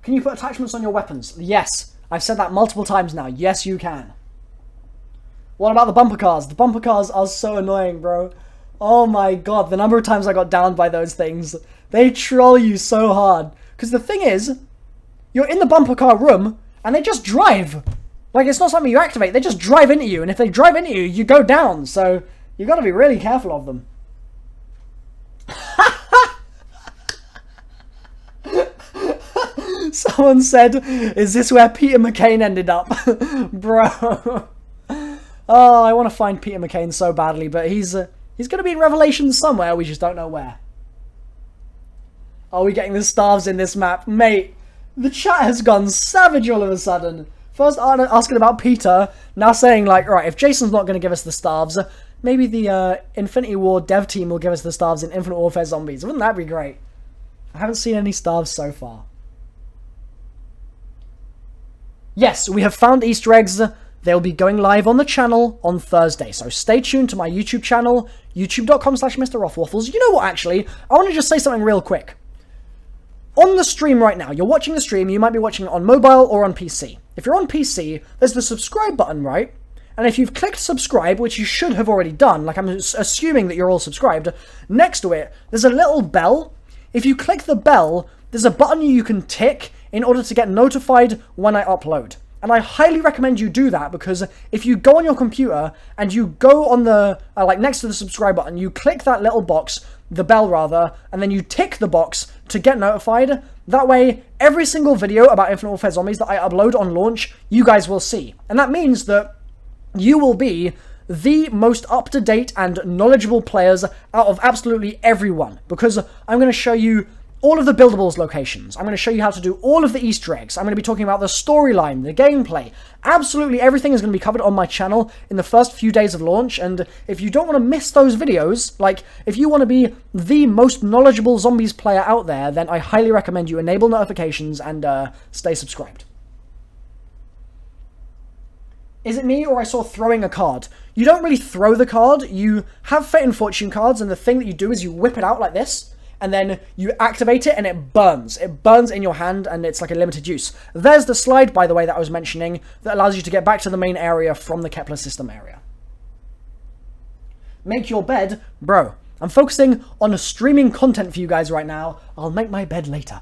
Can you put attachments on your weapons? Yes, I've said that multiple times now. Yes, you can. What about the bumper cars? The bumper cars are so annoying, bro. Oh my god, the number of times I got downed by those things. They troll you so hard. Because the thing is, you're in the bumper car room, and they just drive. Like, it's not something you activate, they just drive into you, and if they drive into you, you go down. So, you gotta be really careful of them. Someone said, is this where Peter McCain ended up? Bro. Oh, I want to find Peter McCain so badly, but he's going to be in Revelations somewhere, we just don't know where. Are we getting the stars in this map? Mate, the chat has gone savage all of a sudden. First asking about Peter, now saying like, right, if Jason's not going to give us the stars, maybe the Infinity War dev team will give us the stars in Infinite Warfare Zombies. Wouldn't that be great? I haven't seen any stars so far. Yes, we have found Easter eggs. They'll be going live on the channel on Thursday. So stay tuned to my YouTube channel, youtube.com/MrRoflWaffles. You know what, actually? I want to just say something real quick. On the stream right now, you're watching the stream, you might be watching it on mobile or on PC. If you're on PC, there's the subscribe button, right? And if you've clicked subscribe, which you should have already done, like I'm assuming that you're all subscribed, next to it, there's a little bell. If you click the bell, there's a button you can tick in order to get notified when I upload. And I highly recommend you do that, because if you go on your computer and you go on the, like next to the subscribe button, you click that little box, the bell rather, and then you tick the box to get notified. That way, every single video about Infinite Warfare Zombies that I upload on launch, you guys will see. And that means that you will be the most up-to-date and knowledgeable players out of absolutely everyone, because I'm going to show you all of the buildables locations. I'm going to show you how to do all of the Easter eggs. I'm going to be talking about the storyline, the gameplay. Absolutely everything is going to be covered on my channel in the first few days of launch, and if you don't want to miss those videos, like, if you want to be the most knowledgeable zombies player out there, then I highly recommend you enable notifications and stay subscribed. Is it me, or I saw throwing a card? You don't really throw the card, you have Fate and Fortune cards, and the thing that you do is you whip it out like this, and then you activate it and it burns. It burns in your hand and it's like a limited use. There's the slide, by the way, that I was mentioning that allows you to get back to the main area from the Kepler system area. Make your bed. Bro, I'm focusing on streaming content for you guys right now. I'll make my bed later.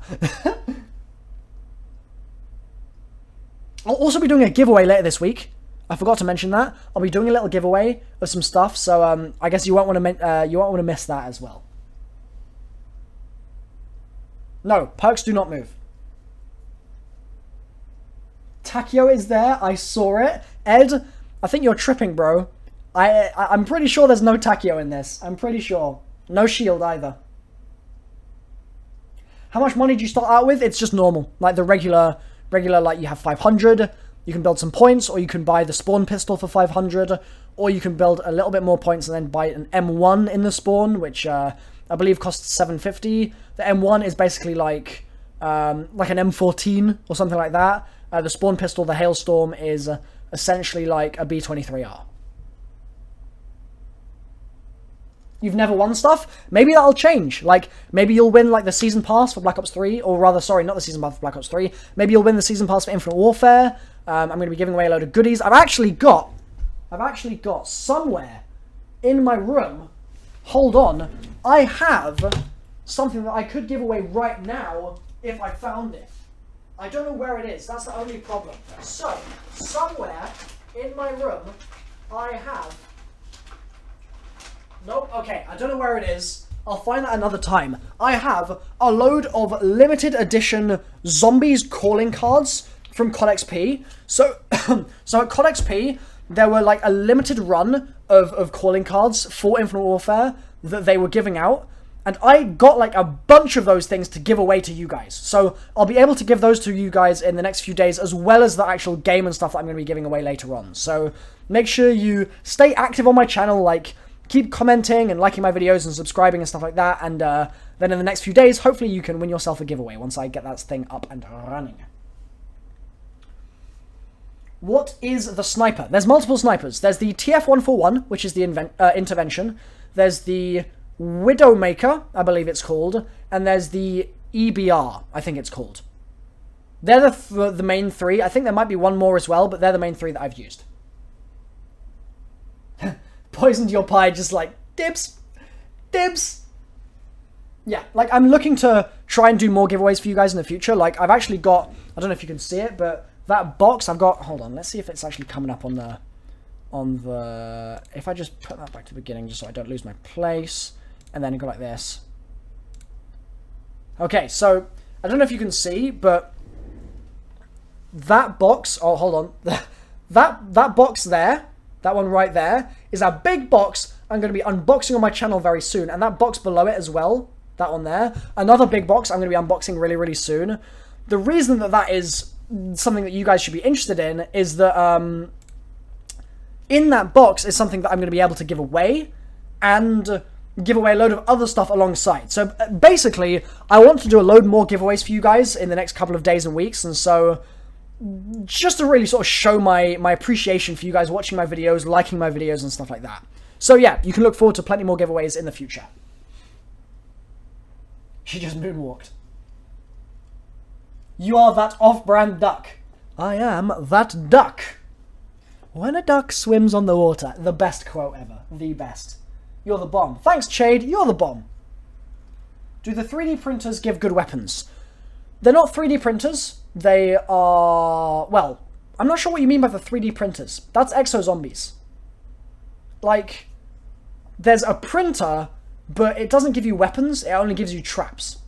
I'll also be doing a giveaway later this week. I forgot to mention that. I'll be doing a little giveaway of some stuff, so I guess you won't want to miss that as well. No, perks do not move. Takio is there. I saw it. Ed, I think you're tripping, bro. I'm pretty sure there's no Takio in this. I'm pretty sure. No shield either. How much money do you start out with? It's just normal. Like the regular, like you have 500. You can build some points, or you can buy the spawn pistol for 500. Or you can build a little bit more points and then buy an M1 in the spawn, which I believe costs 750. The M1 is basically like an M14 or something like that. The spawn pistol, the Hailstorm, is essentially like a B23R. You've never won stuff? Maybe that'll change. Like, maybe you'll win like the season pass for Black Ops 3, or rather, sorry, not the season pass for Black Ops 3. Maybe you'll win the season pass for Infinite Warfare. I'm going to be giving away a load of goodies. I've actually got somewhere in my room. Hold on. I have something that I could give away right now if I found it. I don't know where it is. That's the only problem. So, somewhere in my room, I have... Nope, okay, I don't know where it is. I'll find that another time. I have a load of limited edition Zombies calling cards from CoD XP. So, so at CoD XP, there were like a limited run of calling cards for Infinite Warfare that they were giving out, and I got like a bunch of those things to give away to you guys. So I'll be able to give those to you guys in the next few days, as well as the actual game and stuff that I'm going to be giving away later on. So make sure you stay active on my channel, like keep commenting and liking my videos and subscribing and stuff like that, and then in the next few days, hopefully you can win yourself a giveaway once I get that thing up and running. What is the sniper? There's multiple snipers. There's the TF-141, which is the intervention. There's the Widowmaker, I believe it's called. And there's the EBR, I think it's called. They're the main three. I think there might be one more as well, but they're the main three that I've used. Poisoned your pie, just like, dibs. Dibs. Yeah, like, I'm looking to try and do more giveaways for you guys in the future. Like, I've actually got, I don't know if you can see it, but that box I've got, hold on, let's see if it's actually coming up on the, if I just put that back to the beginning just so I don't lose my place, and then go like this. Okay, so, I don't know if you can see, but that box, oh, hold on. that box there, that one right there, is a big box I'm going to be unboxing on my channel very soon. And that box below it as well, that one there, another big box I'm going to be unboxing really, really soon. The reason that is something that you guys should be interested in is that in that box is something that I'm going to be able to give away, and give away a load of other stuff alongside. So basically, I want to do a load more giveaways for you guys in the next couple of days and weeks, and so just to really sort of show my appreciation for you guys watching my videos, liking my videos and stuff like that. So yeah, you can look forward to plenty more giveaways in the future. She just moonwalked. You are that off-brand duck. I am that duck. When a duck swims on the water. The best quote ever. The best. You're the bomb. Thanks, Chade. You're the bomb. Do the 3D printers give good weapons? They're not 3D printers. They are... Well, I'm not sure what you mean by the 3D printers. That's exo zombies. Like, there's a printer, but it doesn't give you weapons. It only gives you traps.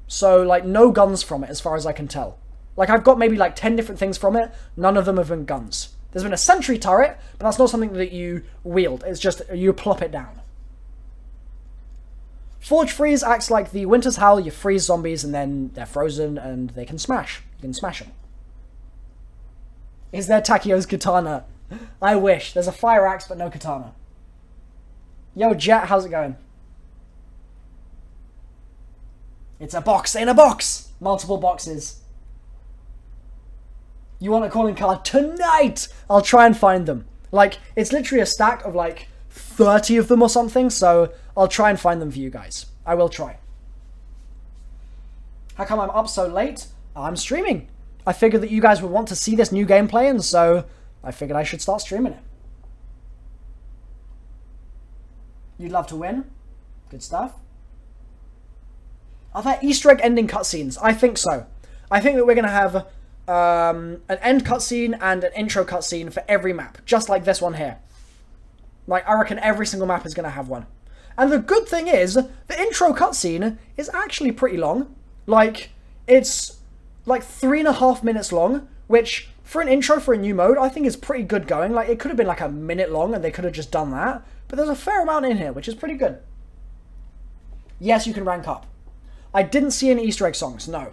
So, like, no guns from it, as far as I can tell. Like, I've got maybe, like, 10 different things from it. None of them have been guns. There's been a sentry turret, but that's not something that you wield. It's just, you plop it down. Forge Freeze acts like the Winter's Howl. You freeze zombies, and then they're frozen, and they can smash. You can smash them. Is there Takio's katana? I wish. There's a fire axe, but no katana. Yo, Jet, how's it going? It's a box in a box! Multiple boxes. You want a calling card? Tonight! I'll try and find them. Like, it's literally a stack of like 30 of them or something, so I'll try and find them for you guys. I will try. How come I'm up so late? I'm streaming. I figured that you guys would want to see this new gameplay, and so I figured I should start streaming it. You'd love to win? Good stuff. Are there Easter egg ending cutscenes? I think so. I think that we're going to have an end cutscene and an intro cutscene for every map, just like this one here. Like, I reckon every single map is going to have one. And the good thing is, the intro cutscene is actually pretty long. Like, it's like 3.5 minutes long, which for an intro for a new mode, I think is pretty good going. Like, it could have been like a minute long and they could have just done that. But there's a fair amount in here, which is pretty good. Yes, you can rank up. I didn't see any Easter egg songs, no.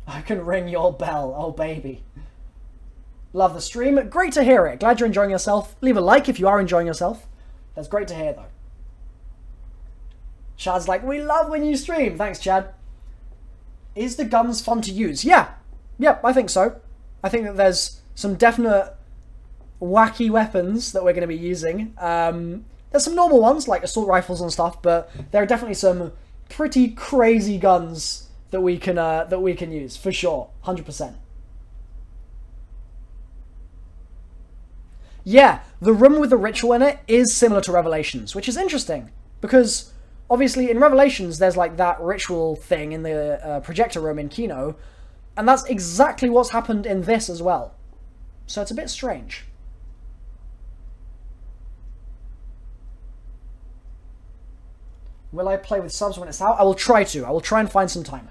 I can ring your bell, oh baby. Love the stream. Great to hear it. Glad you're enjoying yourself. Leave a like if you are enjoying yourself. That's great to hear, though. Chad's like, we love when you stream. Thanks, Chad. Is the guns fun to use? Yeah. Yep, I think so. I think that there's some definite wacky weapons that we're going to be using. There's some normal ones, like assault rifles and stuff, but there are definitely some pretty crazy guns that we can use, for sure. 100%. Yeah, the room with the ritual in it is similar to Revelations, which is interesting, because obviously in Revelations there's like that ritual thing in the projector room in Kino, and that's exactly what's happened in this as well. So it's a bit strange. Will I play with subs when it's out? I will try to. I will try and find some time.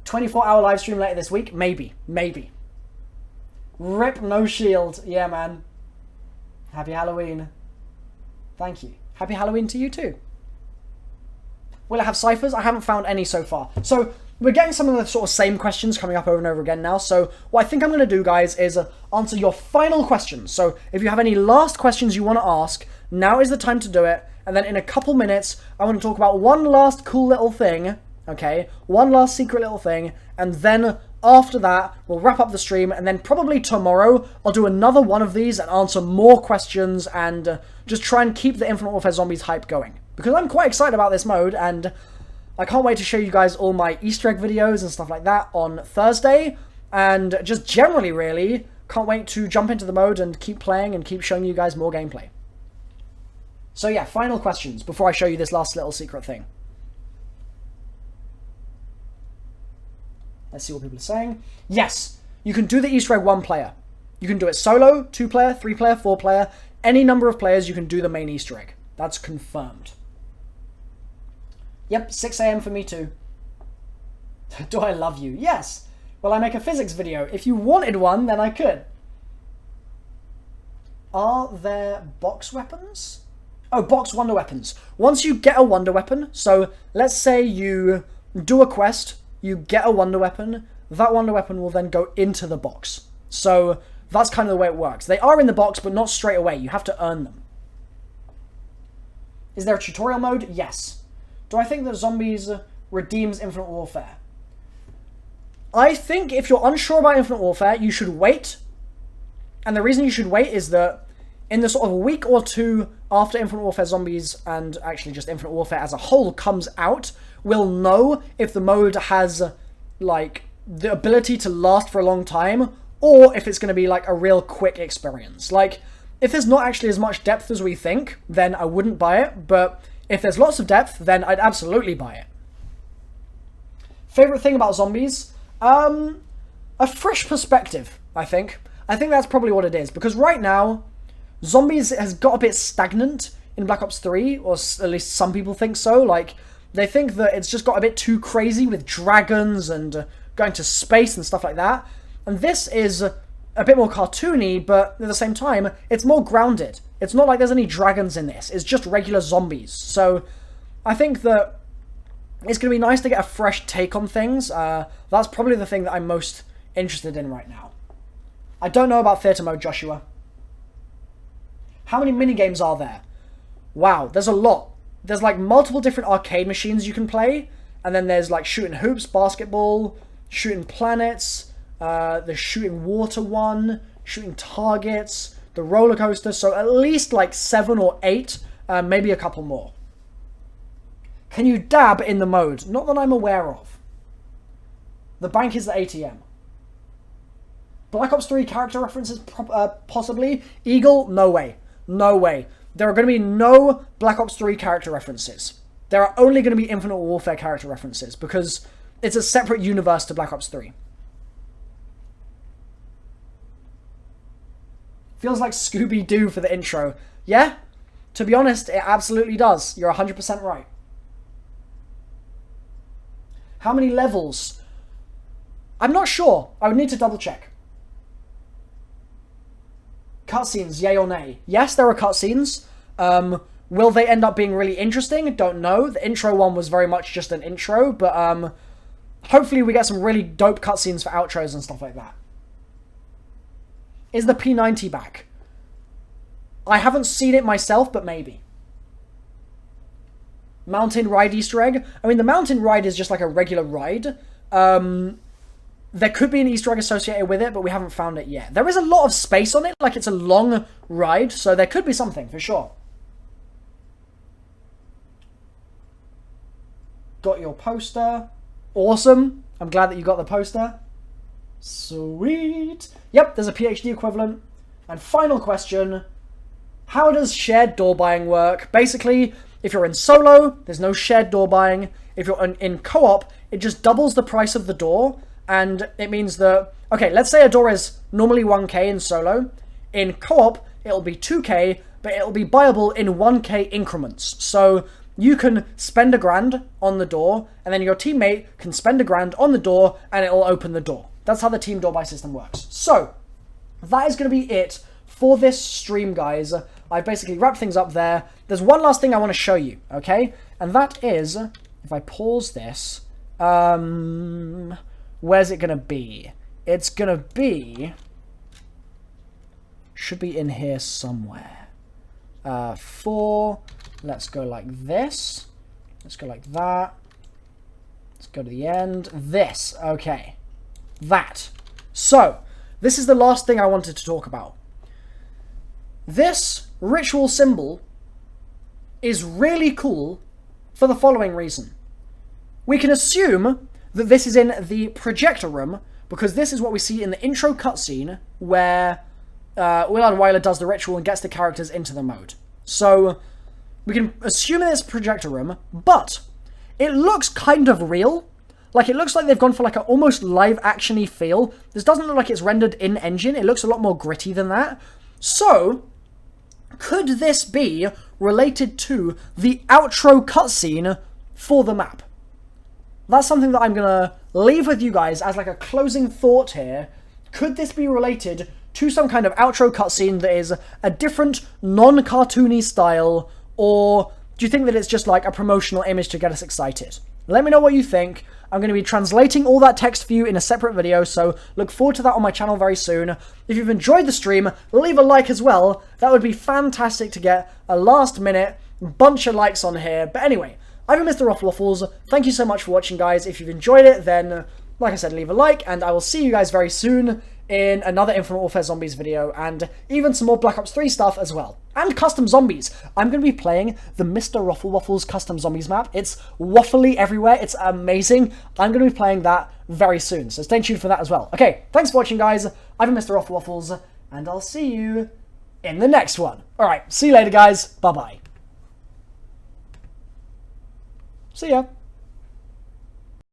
24-hour live stream later this week? Maybe. Maybe. Rip no shield. Yeah, man. Happy Halloween. Thank you. Happy Halloween to you too. Will it have ciphers? I haven't found any so far. So we're getting some of the sort of same questions coming up over and over again now. So what I think I'm going to do, guys, is answer your final questions. So if you have any last questions you want to ask, now is the time to do it. And then in a couple minutes, I want to talk about one last cool little thing. Okay, one last secret little thing. And then after that, we'll wrap up the stream. And then probably tomorrow, I'll do another one of these and answer more questions and just try and keep the Infinite Warfare Zombies hype going. Because I'm quite excited about this mode, and I can't wait to show you guys all my Easter egg videos and stuff like that on Thursday. And just generally, really, can't wait to jump into the mode and keep playing and keep showing you guys more gameplay. So yeah, final questions before I show you this last little secret thing. Let's see what people are saying. Yes, you can do the Easter egg 1 player. You can do it solo, 2 player, 3 player, 4 player. Any number of players you can do the main Easter egg. That's confirmed. Yep, 6 AM for me too. Do I love you? Yes. Well, I make a physics video. If you wanted one, then I could. Are there box weapons? Oh, box wonder weapons. Once you get a wonder weapon, so let's say you do a quest, you get a wonder weapon, that wonder weapon will then go into the box. So that's kind of the way it works. They are in the box, but not straight away. You have to earn them. Is there a tutorial mode? Yes. Do I think that Zombies redeems Infinite Warfare? I think if you're unsure about Infinite Warfare, you should wait. And the reason you should wait is that in the sort of a week or two after Infinite Warfare Zombies, and actually just Infinite Warfare as a whole comes out, we'll know if the mode has, like, the ability to last for a long time, or if it's going to be, like, a real quick experience. Like, if there's not actually as much depth as we think, then I wouldn't buy it, but if there's lots of depth, then I'd absolutely buy it. Favorite thing about Zombies? A fresh perspective, I think. I think that's probably what it is, because right now, Zombies has got a bit stagnant in Black Ops 3, or at least some people think so. Like, they think that it's just got a bit too crazy with dragons and going to space and stuff like that. And this is a bit more cartoony, but at the same time, it's more grounded. It's not like there's any dragons in this. It's just regular zombies. So I think that it's going to be nice to get a fresh take on things. That's probably the thing that I'm most interested in right now. I don't know about theatre mode, Joshua. How many minigames are there? Wow, there's a lot. There's like multiple different arcade machines you can play. And then there's like shooting hoops, basketball, shooting planets, the shooting water one, shooting targets, the roller coaster. So at least like 7 or 8, maybe a couple more. Can you dab in the mode? Not that I'm aware of. The bank is the ATM. Black Ops 3 character references, possibly. Eagle, no way. No way. There are going to be no Black Ops 3 character references. There are only going to be Infinite Warfare character references, because it's a separate universe to Black Ops 3. Feels like Scooby-Doo for the intro. Yeah? To be honest, it absolutely does. You're 100% right. How many levels? I'm not sure. I would need to double check. Cutscenes, yay or nay? Yes, there are cutscenes. Will they end up being really interesting? Don't know. The intro one was very much just an intro, but hopefully we get some really dope cutscenes for outros and stuff like that. Is the P90 back? I haven't seen it myself, but maybe. Mountain ride Easter egg? I mean, the mountain ride is just like a regular ride. There could be an Easter egg associated with it, but we haven't found it yet. There is a lot of space on it, like it's a long ride, so there could be something, for sure. Got your poster. Awesome. I'm glad that you got the poster. Sweet. Yep, there's a PhD equivalent. And final question. How does shared door buying work? Basically, if you're in solo, there's no shared door buying. If you're in co-op, it just doubles the price of the door. And it means that, okay, let's say a door is normally 1k in solo. In co-op, it'll be 2k, but it'll be buyable in 1k increments. So you can spend $1,000 on the door, and then your teammate can spend $1,000 on the door, and it'll open the door. That's how the team door buy system works. So, that is going to be it for this stream, guys. I've basically wrapped things up there. There's one last thing I want to show you, okay? And that is, if I pause this, where's it going to be? It's going to be... should be in here somewhere. 4. Let's go like this. Let's go like that. Let's go to the end. This. Okay. That. So, this is the last thing I wanted to talk about. This ritual symbol is really cool for the following reason. We can assume that this is in the projector room, because this is what we see in the intro cutscene where Willard Wyler does the ritual and gets the characters into the mode. So, we can assume it's a projector room, but it looks kind of real. Like, it looks like they've gone for like an almost live-action-y feel. This doesn't look like it's rendered in-engine. It looks a lot more gritty than that. So, could this be related to the outro cutscene for the map. That's something that I'm going to leave with you guys as like a closing thought here. Could this be related to some kind of outro cutscene that is a different, non-cartoony style, or do you think that it's just like a promotional image to get us excited? Let me know what you think. I'm going to be translating all that text for you in a separate video, so look forward to that on my channel very soon. If you've enjoyed the stream, leave a like as well. That would be fantastic to get a last minute bunch of likes on here. But anyway, I've been MrRoflWaffles. Thank you so much for watching, guys. If you've enjoyed it, then, like I said, leave a like, and I will see you guys very soon in another Infinite Warfare Zombies video, and even some more Black Ops 3 stuff as well. And custom zombies. I'm going to be playing the MrRoflWaffles custom zombies map. It's waffly everywhere. It's amazing. I'm going to be playing that very soon, so stay tuned for that as well. Okay, thanks for watching, guys. I've been MrRoflWaffles, and I'll see you in the next one. Alright, see you later, guys. Bye-bye. See ya.